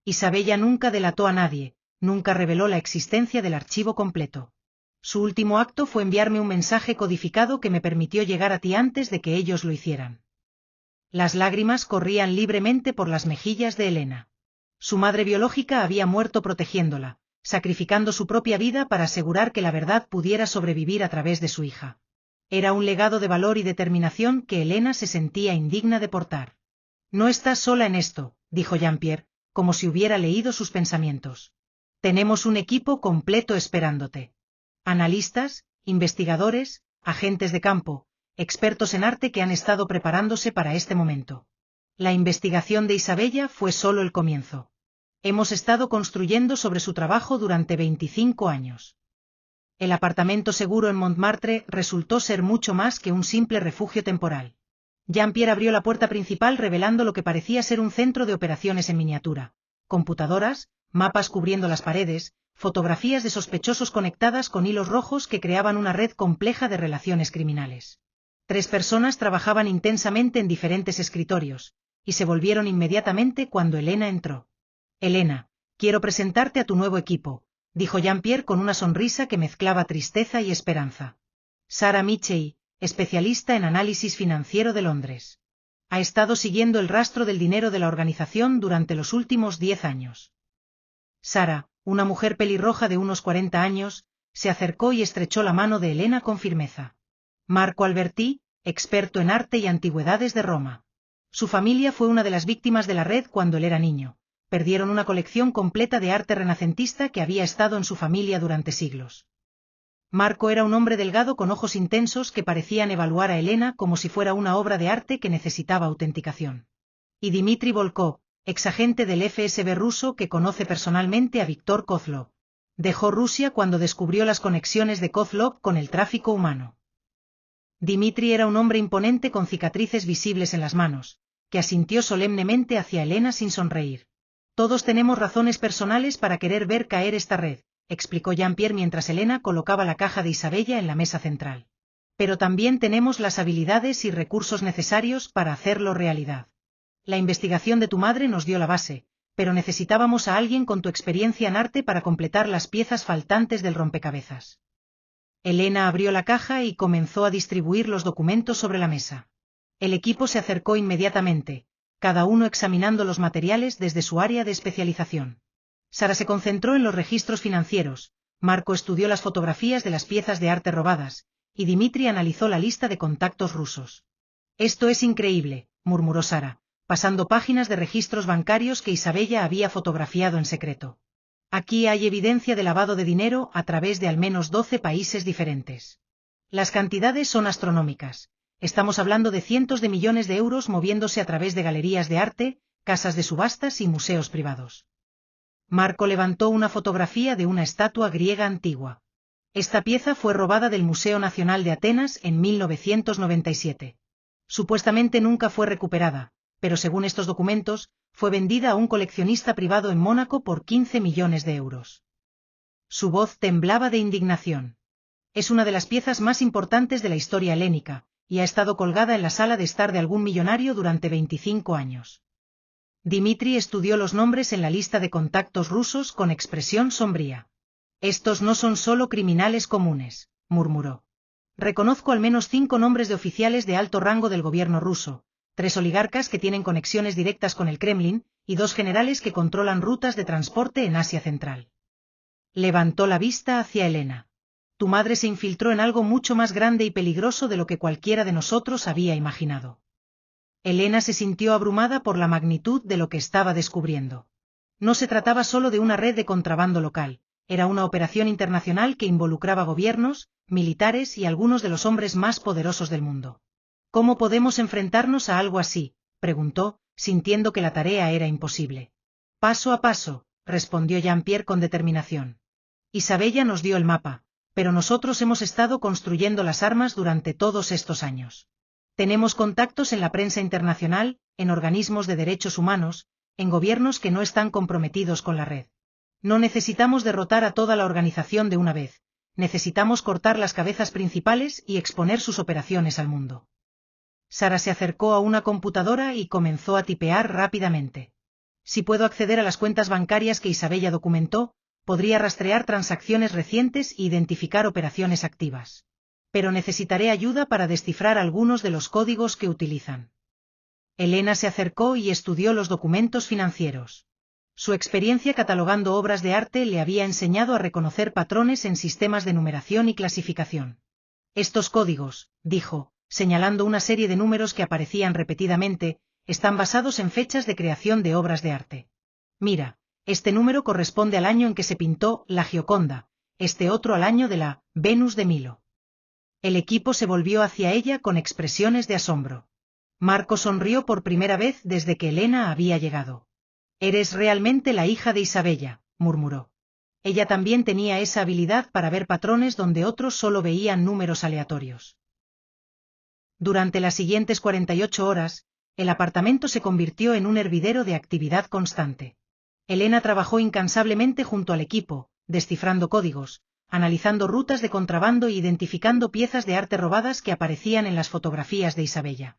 Isabella nunca delató a nadie, nunca reveló la existencia del archivo completo. Su último acto fue enviarme un mensaje codificado que me permitió llegar a ti antes de que ellos lo hicieran». Las lágrimas corrían libremente por las mejillas de Elena. Su madre biológica había muerto protegiéndola, sacrificando su propia vida para asegurar que la verdad pudiera sobrevivir a través de su hija. Era un legado de valor y determinación que Elena se sentía indigna de portar. «No estás sola en esto», dijo Jean-Pierre, como si hubiera leído sus pensamientos. «Tenemos un equipo completo esperándote. Analistas, investigadores, agentes de campo, expertos en arte que han estado preparándose para este momento. La investigación de Isabella fue solo el comienzo. Hemos estado construyendo sobre su trabajo durante 25 años. El apartamento seguro en Montmartre resultó ser mucho más que un simple refugio temporal. Jean-Pierre abrió la puerta principal revelando lo que parecía ser un centro de operaciones en miniatura. Computadoras, mapas cubriendo las paredes, fotografías de sospechosos conectadas con hilos rojos que creaban una red compleja de relaciones criminales. 3 personas trabajaban intensamente en diferentes escritorios, y se volvieron inmediatamente cuando Elena entró. Elena, quiero presentarte a tu nuevo equipo, dijo Jean-Pierre con una sonrisa que mezclaba tristeza y esperanza. Sarah Mitchell, especialista en análisis financiero de Londres. Ha estado siguiendo el rastro del dinero de la organización durante los últimos 10 años. Sarah, una mujer pelirroja de unos 40 años, se acercó y estrechó la mano de Elena con firmeza. Marco Alberti, experto en arte y antigüedades de Roma. Su familia fue una de las víctimas de la red cuando él era niño. Perdieron una colección completa de arte renacentista que había estado en su familia durante siglos. Marco era un hombre delgado con ojos intensos que parecían evaluar a Elena como si fuera una obra de arte que necesitaba autenticación. Y Dmitry Volkov, exagente del FSB ruso que conoce personalmente a Viktor Kozlov. Dejó Rusia cuando descubrió las conexiones de Kozlov con el tráfico humano. Dmitry era un hombre imponente con cicatrices visibles en las manos, que asintió solemnemente hacia Elena sin sonreír. Todos tenemos razones personales para querer ver caer esta red, explicó Jean-Pierre mientras Elena colocaba la caja de Isabella en la mesa central. Pero también tenemos las habilidades y recursos necesarios para hacerlo realidad. La investigación de tu madre nos dio la base, pero necesitábamos a alguien con tu experiencia en arte para completar las piezas faltantes del rompecabezas. Elena abrió la caja y comenzó a distribuir los documentos sobre la mesa. El equipo se acercó inmediatamente, cada uno examinando los materiales desde su área de especialización. Sara se concentró en los registros financieros, Marco estudió las fotografías de las piezas de arte robadas, y Dmitry analizó la lista de contactos rusos. Esto es increíble, murmuró Sara, pasando páginas de registros bancarios que Isabella había fotografiado en secreto. Aquí hay evidencia de lavado de dinero a través de al menos 12 países diferentes. Las cantidades son astronómicas. Estamos hablando de cientos de millones de euros moviéndose a través de galerías de arte, casas de subastas y museos privados. Marco levantó una fotografía de una estatua griega antigua. Esta pieza fue robada del Museo Nacional de Atenas en 1997. Supuestamente nunca fue recuperada, pero según estos documentos, fue vendida a un coleccionista privado en Mónaco por 15 millones de euros. Su voz temblaba de indignación. Es una de las piezas más importantes de la historia helénica, y ha estado colgada en la sala de estar de algún millonario durante 25 años. Dmitry estudió los nombres en la lista de contactos rusos con expresión sombría. Estos no son solo criminales comunes, murmuró. Reconozco al menos 5 nombres de oficiales de alto rango del gobierno ruso, 3 oligarcas que tienen conexiones directas con el Kremlin, y 2 generales que controlan rutas de transporte en Asia Central. Levantó la vista hacia Elena. Tu madre se infiltró en algo mucho más grande y peligroso de lo que cualquiera de nosotros había imaginado. Elena se sintió abrumada por la magnitud de lo que estaba descubriendo. No se trataba solo de una red de contrabando local, era una operación internacional que involucraba gobiernos, militares y algunos de los hombres más poderosos del mundo. ¿Cómo podemos enfrentarnos a algo así?, preguntó, sintiendo que la tarea era imposible. Paso a paso, respondió Jean-Pierre con determinación. Isabella nos dio el mapa, pero nosotros hemos estado construyendo las armas durante todos estos años. Tenemos contactos en la prensa internacional, en organismos de derechos humanos, en gobiernos que no están comprometidos con la red. No necesitamos derrotar a toda la organización de una vez, necesitamos cortar las cabezas principales y exponer sus operaciones al mundo. Sara se acercó a una computadora y comenzó a tipear rápidamente. Si puedo acceder a las cuentas bancarias que Isabella documentó, podría rastrear transacciones recientes e identificar operaciones activas. Pero necesitaré ayuda para descifrar algunos de los códigos que utilizan. Elena se acercó y estudió los documentos financieros. Su experiencia catalogando obras de arte le había enseñado a reconocer patrones en sistemas de numeración y clasificación. Estos códigos, dijo, señalando una serie de números que aparecían repetidamente, están basados en fechas de creación de obras de arte. Mira, este número corresponde al año en que se pintó la Gioconda, este otro al año de la Venus de Milo. El equipo se volvió hacia ella con expresiones de asombro. Marco sonrió por primera vez desde que Elena había llegado. Eres realmente la hija de Isabella, murmuró. Ella también tenía esa habilidad para ver patrones donde otros solo veían números aleatorios. Durante las siguientes 48 horas, el apartamento se convirtió en un hervidero de actividad constante. Elena trabajó incansablemente junto al equipo, descifrando códigos, analizando rutas de contrabando e identificando piezas de arte robadas que aparecían en las fotografías de Isabella.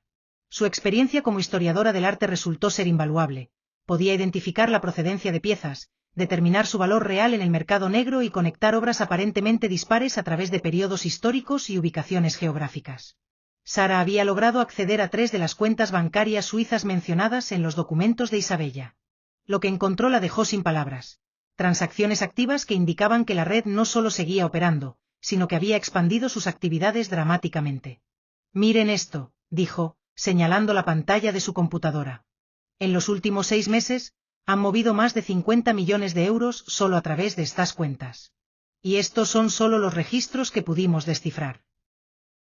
Su experiencia como historiadora del arte resultó ser invaluable. Podía identificar la procedencia de piezas, determinar su valor real en el mercado negro y conectar obras aparentemente dispares a través de periodos históricos y ubicaciones geográficas. Sara había logrado acceder a 3 de las cuentas bancarias suizas mencionadas en los documentos de Isabella. Lo que encontró la dejó sin palabras. Transacciones activas que indicaban que la red no solo seguía operando, sino que había expandido sus actividades dramáticamente. Miren esto, dijo, señalando la pantalla de su computadora. En los últimos 6 meses, han movido más de 50 millones de euros solo a través de estas cuentas. Y estos son solo los registros que pudimos descifrar.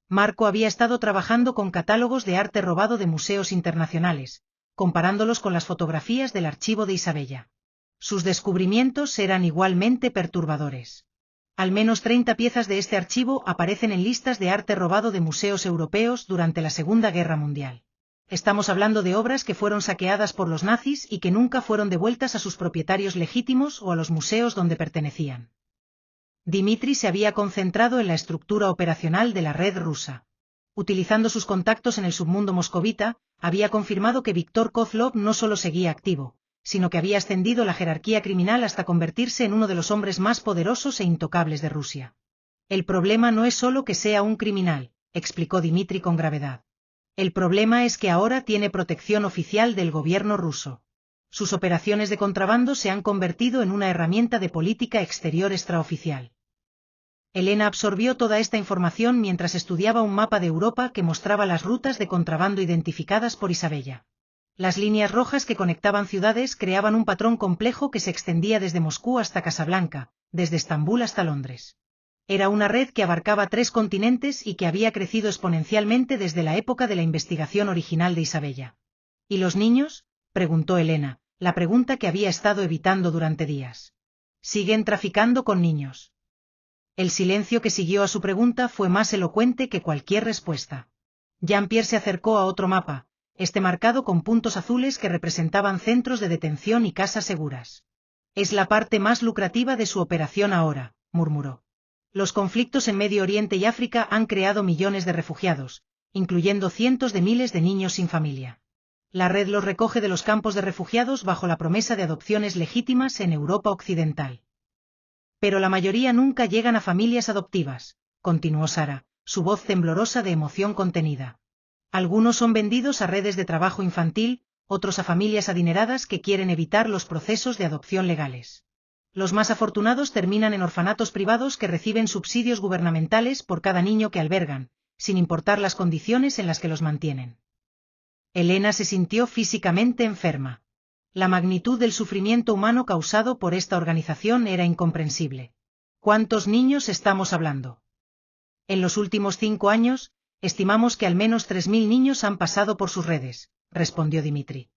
Marco había estado trabajando con catálogos de arte robado de museos internacionales, comparándolos con las fotografías del archivo de Isabella. Sus descubrimientos eran igualmente perturbadores. Al menos 30 piezas de este archivo aparecen en listas de arte robado de museos europeos durante la Segunda Guerra Mundial. Estamos hablando de obras que fueron saqueadas por los nazis y que nunca fueron devueltas a sus propietarios legítimos o a los museos donde pertenecían. Dmitri se había concentrado en la estructura operacional de la red rusa. Utilizando sus contactos en el submundo moscovita, había confirmado que Viktor Kozlov no solo seguía activo, sino que había ascendido la jerarquía criminal hasta convertirse en uno de los hombres más poderosos e intocables de Rusia. El problema no es solo que sea un criminal, explicó Dmitri con gravedad. El problema es que ahora tiene protección oficial del gobierno ruso. Sus operaciones de contrabando se han convertido en una herramienta de política exterior extraoficial. Elena absorbió toda esta información mientras estudiaba un mapa de Europa que mostraba las rutas de contrabando identificadas por Isabella. Las líneas rojas que conectaban ciudades creaban un patrón complejo que se extendía desde Moscú hasta Casablanca, desde Estambul hasta Londres. Era una red que abarcaba 3 continentes y que había crecido exponencialmente desde la época de la investigación original de Isabella. ¿Y los niños?, preguntó Elena, la pregunta que había estado evitando durante días. ¿Siguen traficando con niños? El silencio que siguió a su pregunta fue más elocuente que cualquier respuesta. Jean-Pierre se acercó a otro mapa, este marcado con puntos azules que representaban centros de detención y casas seguras. Es la parte más lucrativa de su operación ahora, murmuró. Los conflictos en Medio Oriente y África han creado millones de refugiados, incluyendo cientos de miles de niños sin familia. La red los recoge de los campos de refugiados bajo la promesa de adopciones legítimas en Europa Occidental. Pero la mayoría nunca llegan a familias adoptivas, continuó Sara, su voz temblorosa de emoción contenida. Algunos son vendidos a redes de trabajo infantil, otros a familias adineradas que quieren evitar los procesos de adopción legales. Los más afortunados terminan en orfanatos privados que reciben subsidios gubernamentales por cada niño que albergan, sin importar las condiciones en las que los mantienen. Elena se sintió físicamente enferma. La magnitud del sufrimiento humano causado por esta organización era incomprensible. ¿Cuántos niños estamos hablando? En los últimos 5 años, estimamos que al menos 3.000 niños han pasado por sus redes, respondió Dmitri.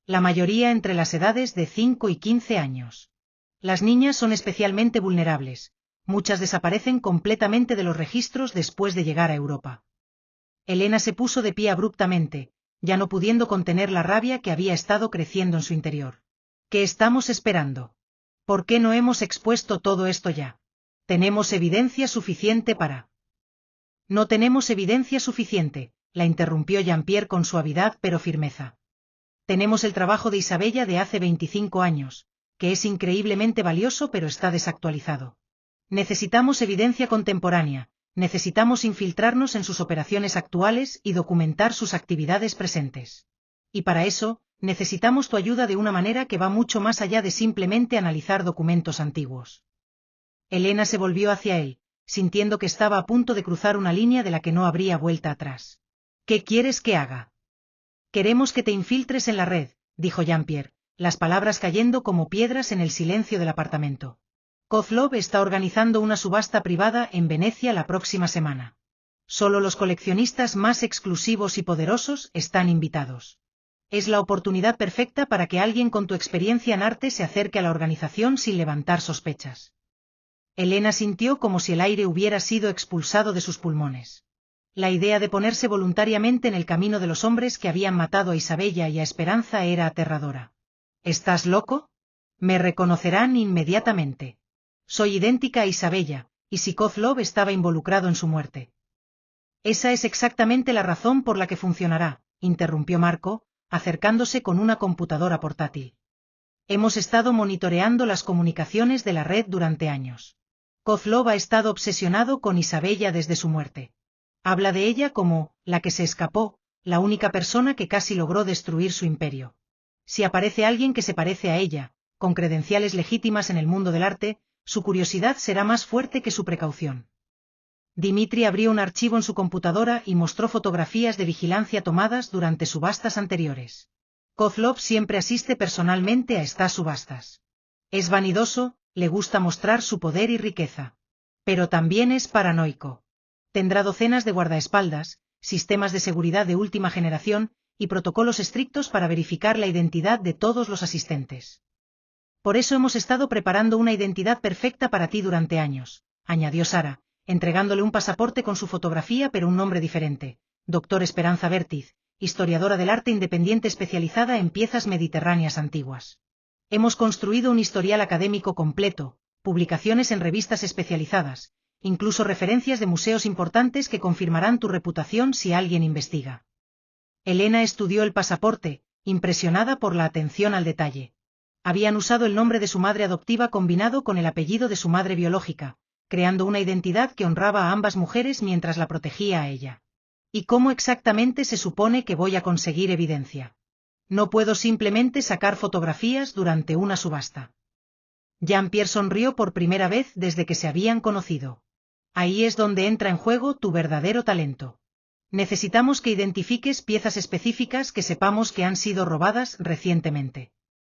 La mayoría entre las edades de 5 y 15 años. Las niñas son especialmente vulnerables, muchas desaparecen completamente de los registros después de llegar a Europa. Elena se puso de pie abruptamente, ya no pudiendo contener la rabia que había estado creciendo en su interior. ¿Qué estamos esperando? ¿Por qué no hemos expuesto todo esto ya? ¿Tenemos evidencia suficiente para...? No tenemos evidencia suficiente, la interrumpió Jean-Pierre con suavidad pero firmeza. Tenemos el trabajo de Isabella de hace 25 años, que es increíblemente valioso pero está desactualizado. Necesitamos evidencia contemporánea. Necesitamos infiltrarnos en sus operaciones actuales y documentar sus actividades presentes. Y para eso, necesitamos tu ayuda de una manera que va mucho más allá de simplemente analizar documentos antiguos. Elena se volvió hacia él, sintiendo que estaba a punto de cruzar una línea de la que no habría vuelta atrás. ¿Qué quieres que haga? Queremos que te infiltres en la red, dijo Jean-Pierre, las palabras cayendo como piedras en el silencio del apartamento. Kozlov está organizando una subasta privada en Venecia la próxima semana. Solo los coleccionistas más exclusivos y poderosos están invitados. Es la oportunidad perfecta para que alguien con tu experiencia en arte se acerque a la organización sin levantar sospechas. Elena sintió como si el aire hubiera sido expulsado de sus pulmones. La idea de ponerse voluntariamente en el camino de los hombres que habían matado a Isabella y a Esperanza era aterradora. ¿Estás loco? Me reconocerán inmediatamente. Soy idéntica a Isabella, y si Kozlov estaba involucrado en su muerte. Esa es exactamente la razón por la que funcionará, interrumpió Marco, acercándose con una computadora portátil. Hemos estado monitoreando las comunicaciones de la red durante años. Kozlov ha estado obsesionado con Isabella desde su muerte. Habla de ella como la que se escapó, la única persona que casi logró destruir su imperio. Si aparece alguien que se parece a ella, con credenciales legítimas en el mundo del arte, su curiosidad será más fuerte que su precaución. Dimitri abrió un archivo en su computadora y mostró fotografías de vigilancia tomadas durante subastas anteriores. Kozlov siempre asiste personalmente a estas subastas. Es vanidoso, le gusta mostrar su poder y riqueza. Pero también es paranoico. Tendrá docenas de guardaespaldas, sistemas de seguridad de última generación, y protocolos estrictos para verificar la identidad de todos los asistentes. Por eso hemos estado preparando una identidad perfecta para ti durante años, añadió Sara, entregándole un pasaporte con su fotografía pero un nombre diferente, Dr. Esperanza Vértiz, historiadora del arte independiente especializada en piezas mediterráneas antiguas. Hemos construido un historial académico completo, publicaciones en revistas especializadas, incluso referencias de museos importantes que confirmarán tu reputación si alguien investiga. Elena estudió el pasaporte, impresionada por la atención al detalle. Habían usado el nombre de su madre adoptiva combinado con el apellido de su madre biológica, creando una identidad que honraba a ambas mujeres mientras la protegía a ella. ¿Y cómo exactamente se supone que voy a conseguir evidencia? No puedo simplemente sacar fotografías durante una subasta. Jean-Pierre sonrió por primera vez desde que se habían conocido. Ahí es donde entra en juego tu verdadero talento. Necesitamos que identifiques piezas específicas que sepamos que han sido robadas recientemente.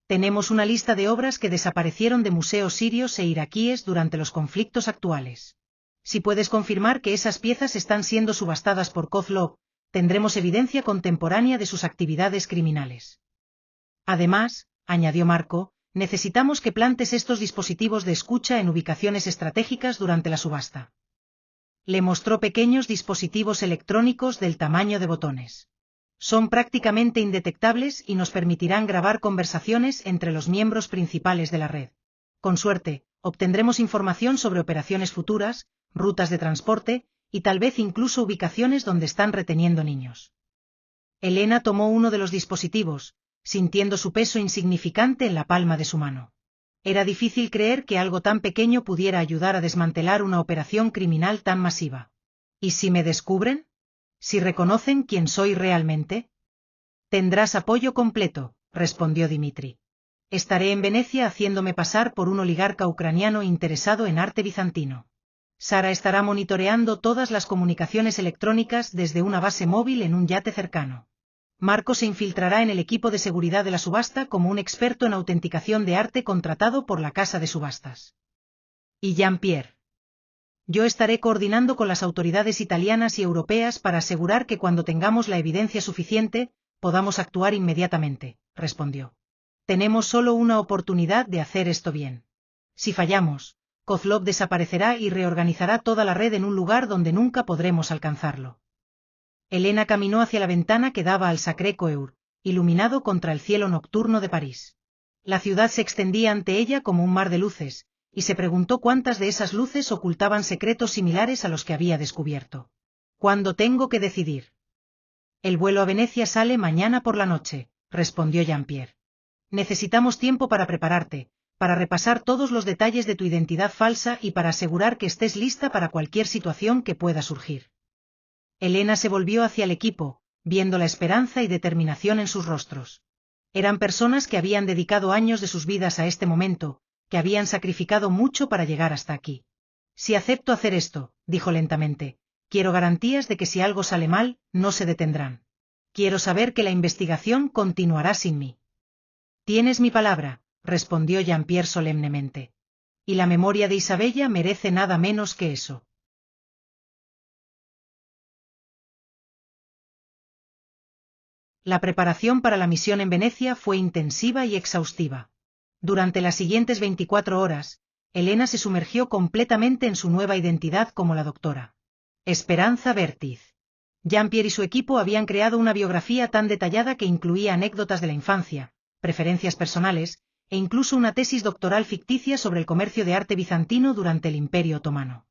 Tenemos una lista de obras que desaparecieron de museos sirios e iraquíes durante los conflictos actuales. Si puedes confirmar que esas piezas están siendo subastadas por Kozlov, tendremos evidencia contemporánea de sus actividades criminales. Además, añadió Marco, necesitamos que plantes estos dispositivos de escucha en ubicaciones estratégicas durante la subasta. Le mostró pequeños dispositivos electrónicos del tamaño de botones. Son prácticamente indetectables y nos permitirán grabar conversaciones entre los miembros principales de la red. Con suerte, obtendremos información sobre operaciones futuras, rutas de transporte, y tal vez incluso ubicaciones donde están reteniendo niños. Elena tomó uno de los dispositivos, sintiendo su peso insignificante en la palma de su mano. Era difícil creer que algo tan pequeño pudiera ayudar a desmantelar una operación criminal tan masiva. ¿Y si me descubren? ¿Si reconocen quién soy realmente? Tendrás apoyo completo, respondió Dimitri. Estaré en Venecia haciéndome pasar por un oligarca ucraniano interesado en arte bizantino. Sara estará monitoreando todas las comunicaciones electrónicas desde una base móvil en un yate cercano. Marco se infiltrará en el equipo de seguridad de la subasta como un experto en autenticación de arte contratado por la casa de subastas. Y Jean-Pierre. Yo estaré coordinando con las autoridades italianas y europeas para asegurar que cuando tengamos la evidencia suficiente, podamos actuar inmediatamente, respondió. Tenemos solo una oportunidad de hacer esto bien. Si fallamos, Kozlov desaparecerá y reorganizará toda la red en un lugar donde nunca podremos alcanzarlo. Elena caminó hacia la ventana que daba al Sacré-Cœur, iluminado contra el cielo nocturno de París. La ciudad se extendía ante ella como un mar de luces, y se preguntó cuántas de esas luces ocultaban secretos similares a los que había descubierto. ¿Cuándo tengo que decidir? El vuelo a Venecia sale mañana por la noche, respondió Jean-Pierre. Necesitamos tiempo para prepararte, para repasar todos los detalles de tu identidad falsa y para asegurar que estés lista para cualquier situación que pueda surgir. Elena se volvió hacia el equipo, viendo la esperanza y determinación en sus rostros. Eran personas que habían dedicado años de sus vidas a este momento, que habían sacrificado mucho para llegar hasta aquí. Si acepto hacer esto, dijo lentamente, quiero garantías de que si algo sale mal, no se detendrán. Quiero saber que la investigación continuará sin mí. Tienes mi palabra, respondió Jean-Pierre solemnemente. Y la memoria de Isabella merece nada menos que eso. La preparación para la misión en Venecia fue intensiva y exhaustiva. Durante las siguientes 24 horas, Elena se sumergió completamente en su nueva identidad como la doctora Esperanza Vértiz. Jean-Pierre y su equipo habían creado una biografía tan detallada que incluía anécdotas de la infancia, preferencias personales, e incluso una tesis doctoral ficticia sobre el comercio de arte bizantino durante el Imperio Otomano.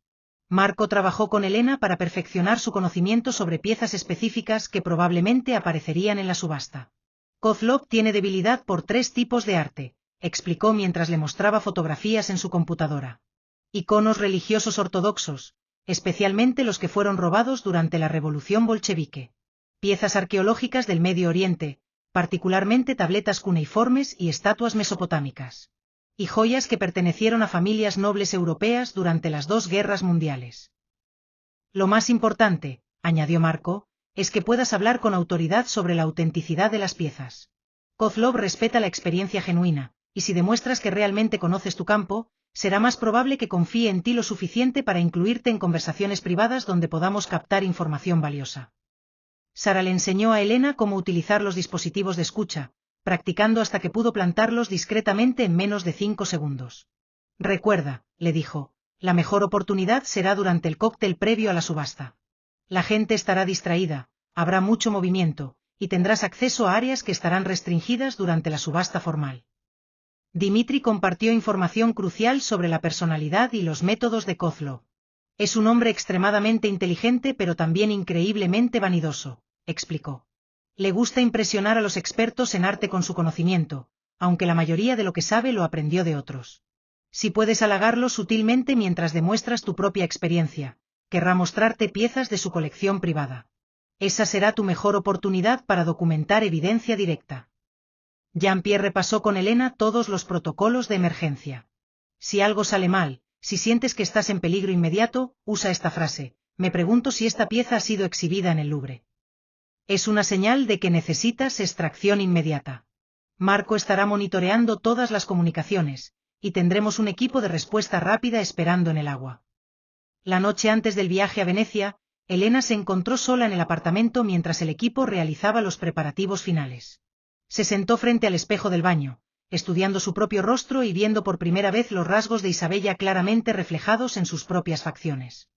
Marco trabajó con Elena para perfeccionar su conocimiento sobre piezas específicas que probablemente aparecerían en la subasta. Kozlov tiene debilidad por 3 tipos de arte, explicó mientras le mostraba fotografías en su computadora. Iconos religiosos ortodoxos, especialmente los que fueron robados durante la Revolución Bolchevique. Piezas arqueológicas del Medio Oriente, particularmente tabletas cuneiformes y estatuas mesopotámicas. Y joyas que pertenecieron a familias nobles europeas durante las 2 guerras mundiales. Lo más importante, añadió Marco, es que puedas hablar con autoridad sobre la autenticidad de las piezas. Kozlov respeta la experiencia genuina, y si demuestras que realmente conoces tu campo, será más probable que confíe en ti lo suficiente para incluirte en conversaciones privadas donde podamos captar información valiosa. Sara le enseñó a Elena cómo utilizar los dispositivos de escucha, practicando hasta que pudo plantarlos discretamente en menos de 5 segundos. Recuerda, le dijo, la mejor oportunidad será durante el cóctel previo a la subasta. La gente estará distraída, habrá mucho movimiento, y tendrás acceso a áreas que estarán restringidas durante la subasta formal. Dimitri compartió información crucial sobre la personalidad y los métodos de Kozlov. Es un hombre extremadamente inteligente pero también increíblemente vanidoso, explicó. Le gusta impresionar a los expertos en arte con su conocimiento, aunque la mayoría de lo que sabe lo aprendió de otros. Si puedes halagarlo sutilmente mientras demuestras tu propia experiencia, querrá mostrarte piezas de su colección privada. Esa será tu mejor oportunidad para documentar evidencia directa. Jean-Pierre repasó con Elena todos los protocolos de emergencia. Si algo sale mal, si sientes que estás en peligro inmediato, usa esta frase: me pregunto si esta pieza ha sido exhibida en el Louvre. Es una señal de que necesitas extracción inmediata. Marco estará monitoreando todas las comunicaciones, y tendremos un equipo de respuesta rápida esperando en el agua. La noche antes del viaje a Venecia, Elena se encontró sola en el apartamento mientras el equipo realizaba los preparativos finales. Se sentó frente al espejo del baño, estudiando su propio rostro y viendo por primera vez los rasgos de Isabella claramente reflejados en sus propias facciones.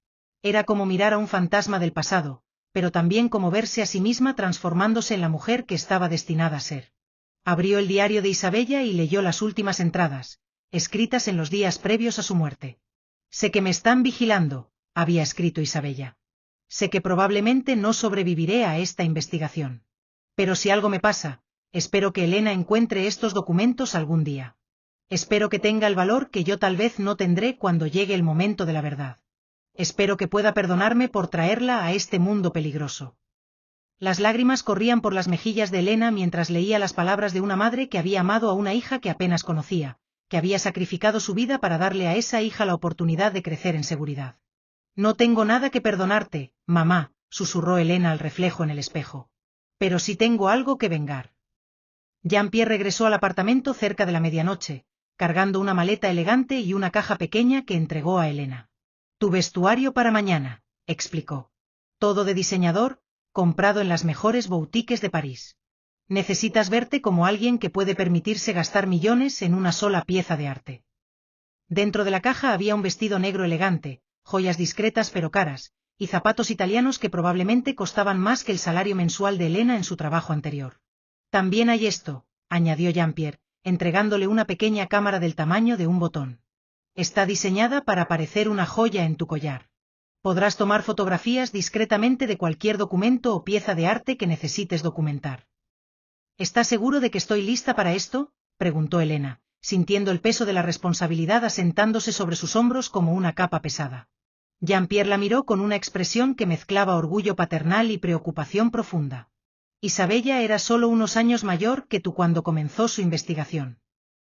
Era como mirar a un fantasma del pasado, pero también como verse a sí misma transformándose en la mujer que estaba destinada a ser. Abrió el diario de Isabella y leyó las últimas entradas, escritas en los días previos a su muerte. Sé que me están vigilando, había escrito Isabella. Sé que probablemente no sobreviviré a esta investigación. Pero si algo me pasa, espero que Elena encuentre estos documentos algún día. Espero que tenga el valor que yo tal vez no tendré cuando llegue el momento de la verdad. Espero que pueda perdonarme por traerla a este mundo peligroso. Las lágrimas corrían por las mejillas de Elena mientras leía las palabras de una madre que había amado a una hija que apenas conocía, que había sacrificado su vida para darle a esa hija la oportunidad de crecer en seguridad. No tengo nada que perdonarte, mamá, susurró Elena al reflejo en el espejo. Pero sí tengo algo que vengar. Jean-Pierre regresó al apartamento cerca de la medianoche, cargando una maleta elegante y una caja pequeña que entregó a Elena. Tu vestuario para mañana, explicó. Todo de diseñador, comprado en las mejores boutiques de París. Necesitas verte como alguien que puede permitirse gastar millones en una sola pieza de arte. Dentro de la caja había un vestido negro elegante, joyas discretas pero caras, y zapatos italianos que probablemente costaban más que el salario mensual de Elena en su trabajo anterior. También hay esto, añadió Jean-Pierre, entregándole una pequeña cámara del tamaño de un botón. Está diseñada para parecer una joya en tu collar. Podrás tomar fotografías discretamente de cualquier documento o pieza de arte que necesites documentar. ¿Estás seguro de que estoy lista para esto?, preguntó Elena, sintiendo el peso de la responsabilidad asentándose sobre sus hombros como una capa pesada. Jean-Pierre la miró con una expresión que mezclaba orgullo paternal y preocupación profunda. Isabella era solo unos años mayor que tú cuando comenzó su investigación.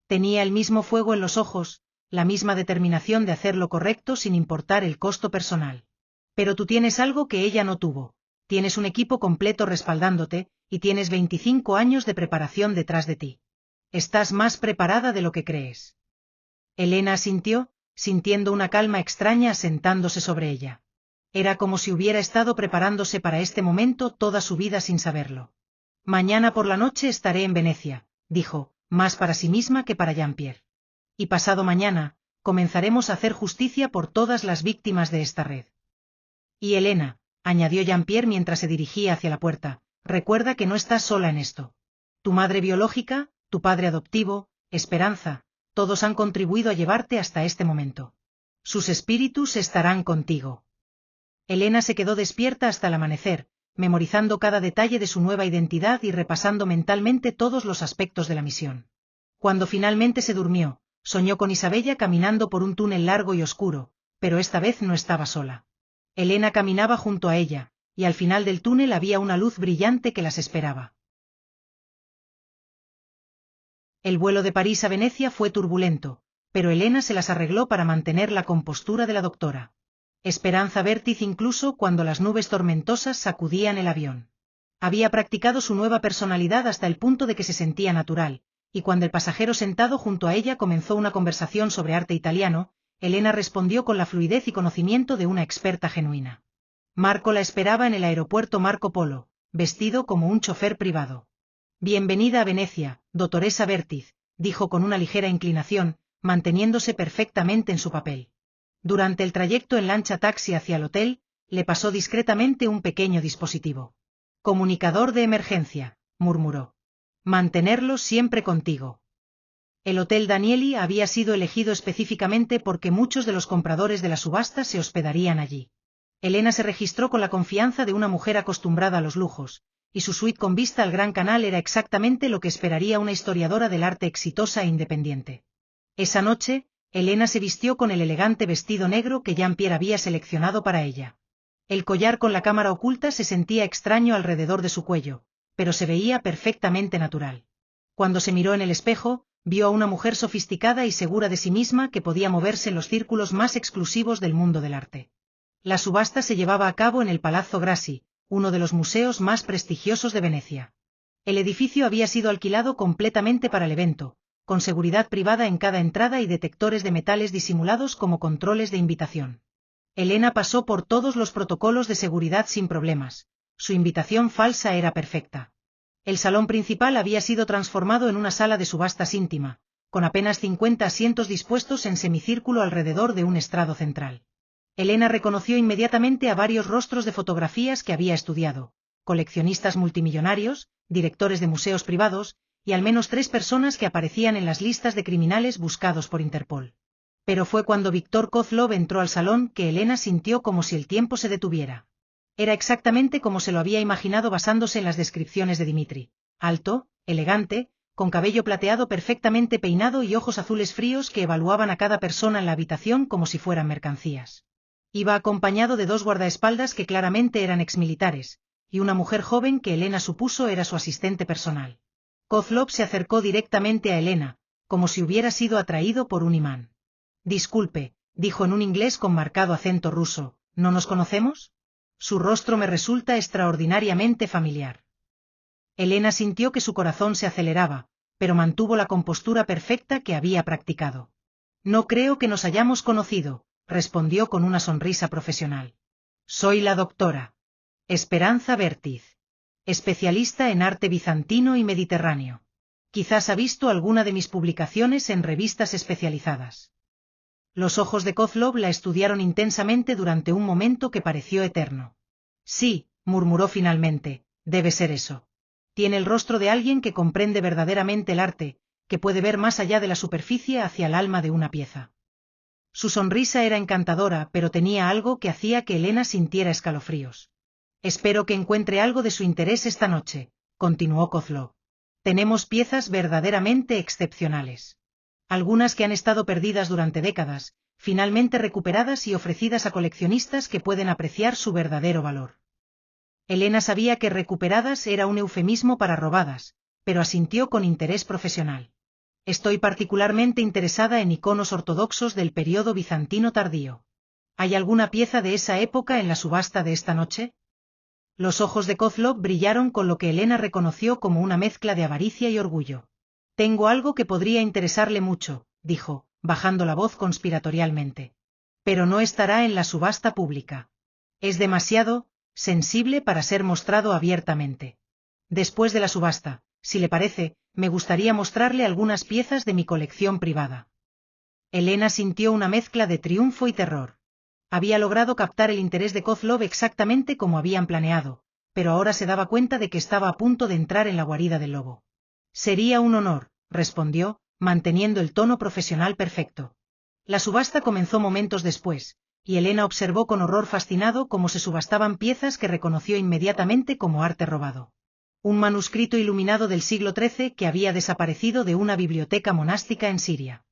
Tenía el mismo fuego en los ojos, la misma determinación de hacer lo correcto sin importar el costo personal. Pero tú tienes algo que ella no tuvo. Tienes un equipo completo respaldándote, y tienes 25 años de preparación detrás de ti. Estás más preparada de lo que crees. Elena asintió, sintiendo una calma extraña asentándose sobre ella. Era como si hubiera estado preparándose para este momento toda su vida sin saberlo. Mañana por la noche estaré en Venecia, dijo, más para sí misma que para Jean-Pierre. Y pasado mañana, comenzaremos a hacer justicia por todas las víctimas de esta red. Y Elena, añadió Jean-Pierre mientras se dirigía hacia la puerta, recuerda que no estás sola en esto. Tu madre biológica, tu padre adoptivo, Esperanza, todos han contribuido a llevarte hasta este momento. Sus espíritus estarán contigo. Elena se quedó despierta hasta el amanecer, memorizando cada detalle de su nueva identidad y repasando mentalmente todos los aspectos de la misión. Cuando finalmente se durmió, soñó con Isabella caminando por un túnel largo y oscuro, pero esta vez no estaba sola. Elena caminaba junto a ella, y al final del túnel había una luz brillante que las esperaba. El vuelo de París a Venecia fue turbulento, pero Elena se las arregló para mantener la compostura de la doctora. Esperanza Vértiz incluso cuando las nubes tormentosas sacudían el avión. Había practicado su nueva personalidad hasta el punto de que se sentía natural, y cuando el pasajero sentado junto a ella comenzó una conversación sobre arte italiano, Elena respondió con la fluidez y conocimiento de una experta genuina. Marco la esperaba en el aeropuerto Marco Polo, vestido como un chofer privado. Bienvenida a Venecia, doctoresa Vértiz, dijo con una ligera inclinación, manteniéndose perfectamente en su papel. Durante el trayecto en lancha taxi hacia el hotel, le pasó discretamente un pequeño dispositivo. Comunicador de emergencia, murmuró. Mantenerlo siempre contigo. El Hotel Danieli había sido elegido específicamente porque muchos de los compradores de la subasta se hospedarían allí. Elena se registró con la confianza de una mujer acostumbrada a los lujos, y su suite con vista al Gran Canal era exactamente lo que esperaría una historiadora del arte exitosa e independiente. Esa noche, Elena se vistió con el elegante vestido negro que Jean-Pierre había seleccionado para ella. El collar con la cámara oculta se sentía extraño alrededor de su cuello, pero se veía perfectamente natural. Cuando se miró en el espejo, vio a una mujer sofisticada y segura de sí misma que podía moverse en los círculos más exclusivos del mundo del arte. La subasta se llevaba a cabo en el Palazzo Grassi, uno de los museos más prestigiosos de Venecia. El edificio había sido alquilado completamente para el evento, con seguridad privada en cada entrada y detectores de metales disimulados como controles de invitación. Elena pasó por todos los protocolos de seguridad sin problemas. Su invitación falsa era perfecta. El salón principal había sido transformado en una sala de subastas íntima, con apenas 50 asientos dispuestos en semicírculo alrededor de un estrado central. Elena reconoció inmediatamente a varios rostros de fotografías que había estudiado, coleccionistas multimillonarios, directores de museos privados, y al menos 3 personas que aparecían en las listas de criminales buscados por Interpol. Pero fue cuando Víctor Kozlov entró al salón que Elena sintió como si el tiempo se detuviera. Era exactamente como se lo había imaginado basándose en las descripciones de Dimitri. Alto, elegante, con cabello plateado perfectamente peinado y ojos azules fríos que evaluaban a cada persona en la habitación como si fueran mercancías. Iba acompañado de 2 guardaespaldas que claramente eran exmilitares, y una mujer joven que Elena supuso era su asistente personal. Kozlov se acercó directamente a Elena, como si hubiera sido atraído por un imán. Disculpe, dijo en un inglés con marcado acento ruso, ¿no nos conocemos? Su rostro me resulta extraordinariamente familiar. Elena sintió que su corazón se aceleraba, pero mantuvo la compostura perfecta que había practicado. No creo que nos hayamos conocido, respondió con una sonrisa profesional. Soy la doctora Esperanza Vértiz, especialista en arte bizantino y mediterráneo. Quizás ha visto alguna de mis publicaciones en revistas especializadas. Los ojos de Kozlov la estudiaron intensamente durante un momento que pareció eterno. Sí, murmuró finalmente, debe ser eso. Tiene el rostro de alguien que comprende verdaderamente el arte, que puede ver más allá de la superficie hacia el alma de una pieza. Su sonrisa era encantadora, pero tenía algo que hacía que Elena sintiera escalofríos. Espero que encuentre algo de su interés esta noche, continuó Kozlov. Tenemos piezas verdaderamente excepcionales. Algunas que han estado perdidas durante décadas, finalmente recuperadas y ofrecidas a coleccionistas que pueden apreciar su verdadero valor. Elena sabía que recuperadas era un eufemismo para robadas, pero asintió con interés profesional. Estoy particularmente interesada en iconos ortodoxos del período bizantino tardío. ¿Hay alguna pieza de esa época en la subasta de esta noche? Los ojos de Kozlov brillaron con lo que Elena reconoció como una mezcla de avaricia y orgullo. Tengo algo que podría interesarle mucho, dijo, bajando la voz conspiratorialmente. Pero no estará en la subasta pública. Es demasiado sensible para ser mostrado abiertamente. Después de la subasta, si le parece, me gustaría mostrarle algunas piezas de mi colección privada. Elena sintió una mezcla de triunfo y terror. Había logrado captar el interés de Kozlov exactamente como habían planeado, pero ahora se daba cuenta de que estaba a punto de entrar en la guarida del lobo. Sería un honor, respondió, manteniendo el tono profesional perfecto. La subasta comenzó momentos después, y Elena observó con horror fascinado cómo se subastaban piezas que reconoció inmediatamente como arte robado. Un manuscrito iluminado del siglo XIII que había desaparecido de una biblioteca monástica en Siria.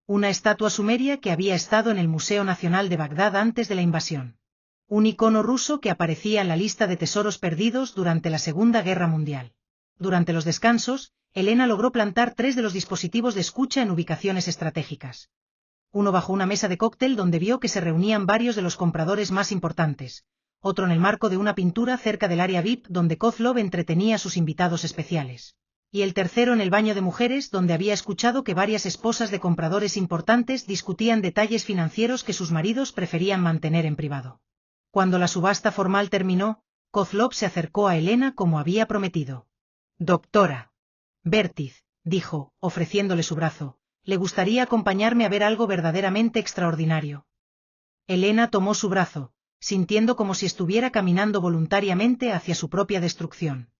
Una estatua sumeria que había estado en el Museo Nacional de Bagdad antes de la invasión. Un icono ruso que aparecía en la lista de tesoros perdidos durante la Segunda Guerra Mundial. Durante los descansos, Elena logró plantar 3 de los dispositivos de escucha en ubicaciones estratégicas. Uno bajo una mesa de cóctel donde vio que se reunían varios de los compradores más importantes, otro en el marco de una pintura cerca del área VIP donde Kozlov entretenía a sus invitados especiales, y el tercero en el baño de mujeres donde había escuchado que varias esposas de compradores importantes discutían detalles financieros que sus maridos preferían mantener en privado. Cuando la subasta formal terminó, Kozlov se acercó a Elena como había prometido. «Doctora Bertiz», dijo, ofreciéndole su brazo, «¿le gustaría acompañarme a ver algo verdaderamente extraordinario?» Elena tomó su brazo, sintiendo como si estuviera caminando voluntariamente hacia su propia destrucción.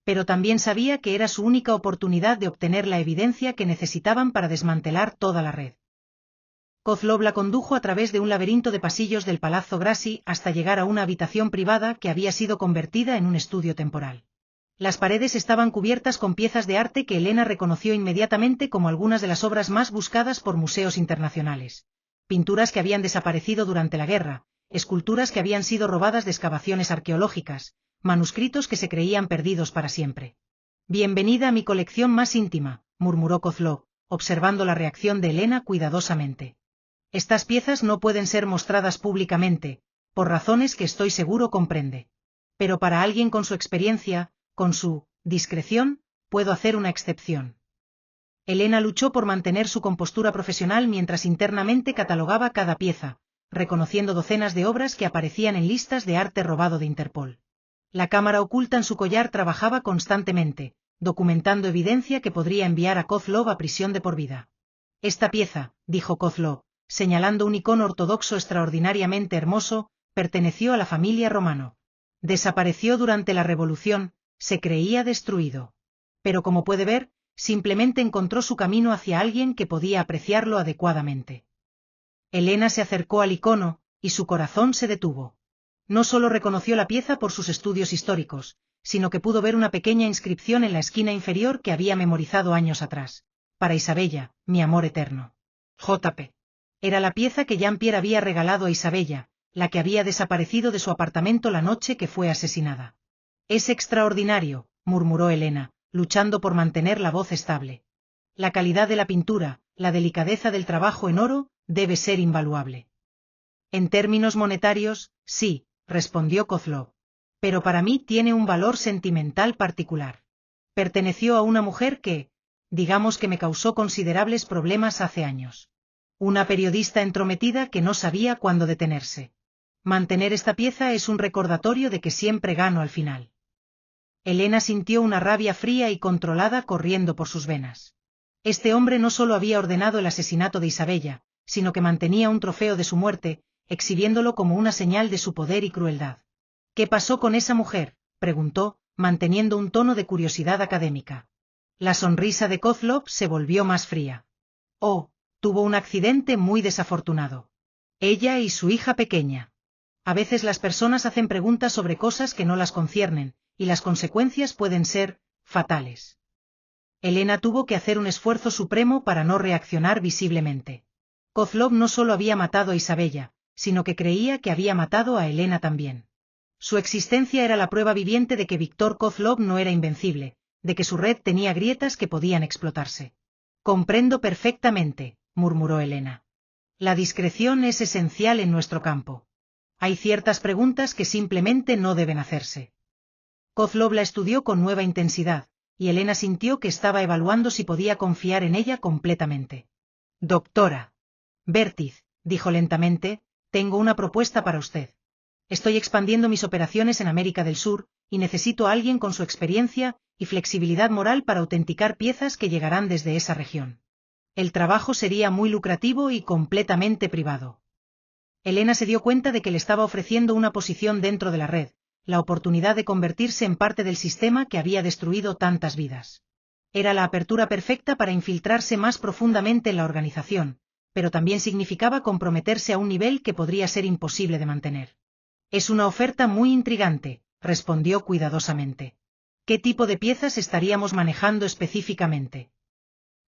Pero también sabía que era su única oportunidad de obtener la evidencia que necesitaban para desmantelar toda la red. Kozlov la condujo a través de un laberinto de pasillos del Palazzo Grassi hasta llegar a una habitación privada que había sido convertida en un estudio temporal. Las paredes estaban cubiertas con piezas de arte que Elena reconoció inmediatamente como algunas de las obras más buscadas por museos internacionales. Pinturas que habían desaparecido durante la guerra, esculturas que habían sido robadas de excavaciones arqueológicas, manuscritos que se creían perdidos para siempre. «Bienvenida a mi colección más íntima», murmuró Kozlov, observando la reacción de Elena cuidadosamente. «Estas piezas no pueden ser mostradas públicamente, por razones que estoy seguro comprende. Pero para alguien con su experiencia, con su discreción, puedo hacer una excepción». Elena luchó por mantener su compostura profesional mientras internamente catalogaba cada pieza, reconociendo docenas de obras que aparecían en listas de arte robado de Interpol. La cámara oculta en su collar trabajaba constantemente, documentando evidencia que podría enviar a Kozlov a prisión de por vida. «Esta pieza», dijo Kozlov, señalando un icono ortodoxo extraordinariamente hermoso, perteneció a la familia Romano. Desapareció durante la Revolución, se creía destruido. Pero como puede ver, simplemente encontró su camino hacia alguien que podía apreciarlo adecuadamente. Elena se acercó al icono, y su corazón se detuvo. No solo reconoció la pieza por sus estudios históricos, sino que pudo ver una pequeña inscripción en la esquina inferior que había memorizado años atrás. «Para Isabella, mi amor eterno. J.P.». Era la pieza que Jean-Pierre había regalado a Isabella, la que había desaparecido de su apartamento la noche que fue asesinada. «Es extraordinario», murmuró Elena, luchando por mantener la voz estable. «La calidad de la pintura, la delicadeza del trabajo en oro, debe ser invaluable». «En términos monetarios, sí», respondió Kozlov. «Pero para mí tiene un valor sentimental particular. Perteneció a una mujer que, digamos que me causó considerables problemas hace años. Una periodista entrometida que no sabía cuándo detenerse. Mantener esta pieza es un recordatorio de que siempre gano al final». Elena sintió una rabia fría y controlada corriendo por sus venas. Este hombre no solo había ordenado el asesinato de Isabella, sino que mantenía un trofeo de su muerte, exhibiéndolo como una señal de su poder y crueldad. «¿Qué pasó con esa mujer?», preguntó, manteniendo un tono de curiosidad académica. La sonrisa de Kozlov se volvió más fría. «Oh, tuvo un accidente muy desafortunado. Ella y su hija pequeña. A veces las personas hacen preguntas sobre cosas que no las conciernen, y las consecuencias pueden ser fatales». Elena tuvo que hacer un esfuerzo supremo para no reaccionar visiblemente. Kozlov no solo había matado a Isabella, sino que creía que había matado a Elena también. Su existencia era la prueba viviente de que Víktor Kozlov no era invencible, de que su red tenía grietas que podían explotarse. «Comprendo perfectamente», murmuró Elena. «La discreción es esencial en nuestro campo. Hay ciertas preguntas que simplemente no deben hacerse». Kozlov la estudió con nueva intensidad, y Elena sintió que estaba evaluando si podía confiar en ella completamente. «Doctora Bertiz», dijo lentamente, «tengo una propuesta para usted. Estoy expandiendo mis operaciones en América del Sur, y necesito a alguien con su experiencia y flexibilidad moral para autenticar piezas que llegarán desde esa región. El trabajo sería muy lucrativo y completamente privado. Elena se dio cuenta de que le estaba ofreciendo una posición dentro de la red, la oportunidad de convertirse en parte del sistema que había destruido tantas vidas. Era la apertura perfecta para infiltrarse más profundamente en la organización, pero también significaba comprometerse a un nivel que podría ser imposible de mantener. Es una oferta muy intrigante, respondió cuidadosamente. ¿Qué tipo de piezas estaríamos manejando específicamente?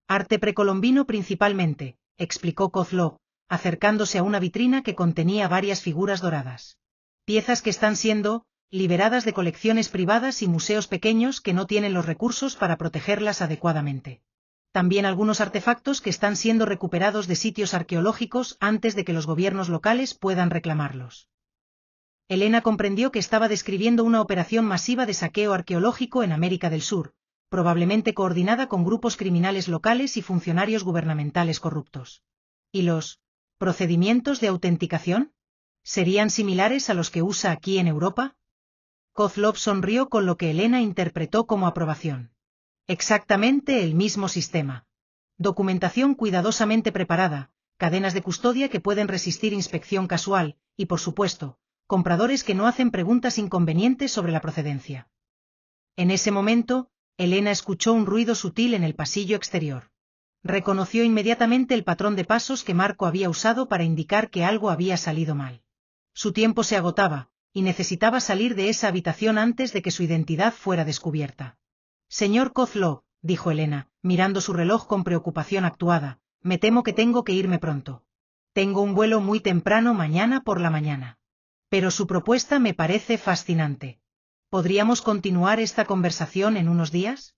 Arte precolombino principalmente, explicó Kozlov, acercándose a una vitrina que contenía varias figuras doradas. Piezas que están siendo liberadas de colecciones privadas y museos pequeños que no tienen los recursos para protegerlas adecuadamente. También algunos artefactos que están siendo recuperados de sitios arqueológicos antes de que los gobiernos locales puedan reclamarlos. Elena comprendió que estaba describiendo una operación masiva de saqueo arqueológico en América del Sur, probablemente coordinada con grupos criminales locales y funcionarios gubernamentales corruptos. ¿Y los procedimientos de autenticación? ¿Serían similares a los que usa aquí en Europa? Kozlov sonrió con lo que Elena interpretó como aprobación. Exactamente el mismo sistema. Documentación cuidadosamente preparada, cadenas de custodia que pueden resistir inspección casual, y por supuesto, compradores que no hacen preguntas inconvenientes sobre la procedencia. En ese momento, Elena escuchó un ruido sutil en el pasillo exterior. Reconoció inmediatamente el patrón de pasos que Marco había usado para indicar que algo había salido mal. Su tiempo se agotaba, y necesitaba salir de esa habitación antes de que su identidad fuera descubierta. Señor Kozlov, dijo Elena, mirando su reloj con preocupación actuada, me temo que tengo que irme pronto. Tengo un vuelo muy temprano mañana por la mañana. Pero su propuesta me parece fascinante. ¿Podríamos continuar esta conversación en unos días?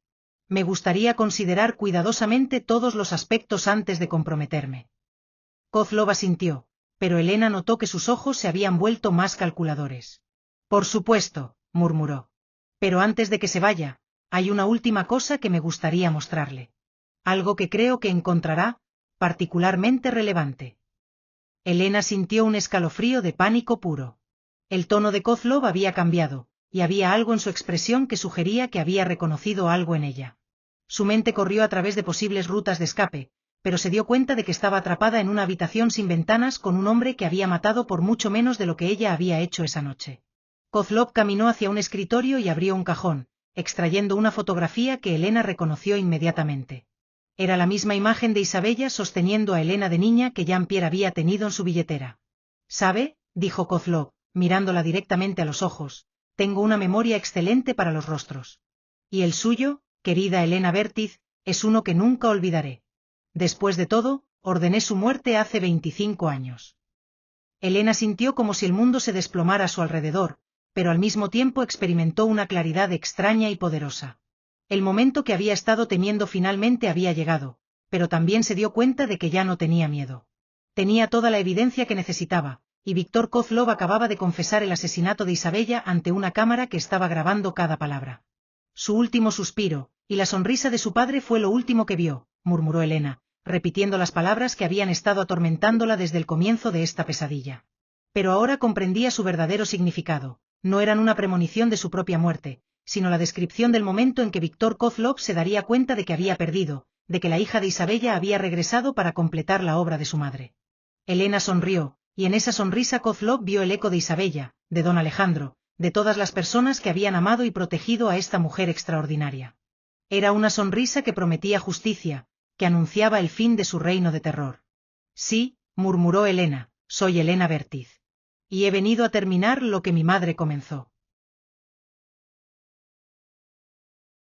Me gustaría considerar cuidadosamente todos los aspectos antes de comprometerme. Kozlov asintió, pero Elena notó que sus ojos se habían vuelto más calculadores. Por supuesto, murmuró. Pero antes de que se vaya, hay una última cosa que me gustaría mostrarle. Algo que creo que encontrará particularmente relevante. Elena sintió un escalofrío de pánico puro. El tono de Kozlov había cambiado, y había algo en su expresión que sugería que había reconocido algo en ella. Su mente corrió a través de posibles rutas de escape, pero se dio cuenta de que estaba atrapada en una habitación sin ventanas con un hombre que había matado por mucho menos de lo que ella había hecho esa noche. Kozlov caminó hacia un escritorio y abrió un cajón, extrayendo una fotografía que Elena reconoció inmediatamente. Era la misma imagen de Isabella sosteniendo a Elena de niña que Jean-Pierre había tenido en su billetera. ¿Sabe?, dijo Kozlov, mirándola directamente a los ojos, tengo una memoria excelente para los rostros. Y el suyo, querida Elena Bertiz, es uno que nunca olvidaré. Después de todo, ordené su muerte hace 25 años. Elena sintió como si el mundo se desplomara a su alrededor, pero al mismo tiempo experimentó una claridad extraña y poderosa. El momento que había estado temiendo finalmente había llegado, pero también se dio cuenta de que ya no tenía miedo. Tenía toda la evidencia que necesitaba, y Víctor Kozlov acababa de confesar el asesinato de Isabella ante una cámara que estaba grabando cada palabra. Su último suspiro, y la sonrisa de su padre fue lo último que vio, murmuró Elena, repitiendo las palabras que habían estado atormentándola desde el comienzo de esta pesadilla. Pero ahora comprendía su verdadero significado, no eran una premonición de su propia muerte, sino la descripción del momento en que Víctor Kozlov se daría cuenta de que había perdido, de que la hija de Isabella había regresado para completar la obra de su madre. Elena sonrió, y en esa sonrisa Kozlov vio el eco de Isabella, de don Alejandro, de todas las personas que habían amado y protegido a esta mujer extraordinaria. Era una sonrisa que prometía justicia, que anunciaba el fin de su reino de terror. Sí, murmuró Elena, soy Elena Bertiz. Y he venido a terminar lo que mi madre comenzó.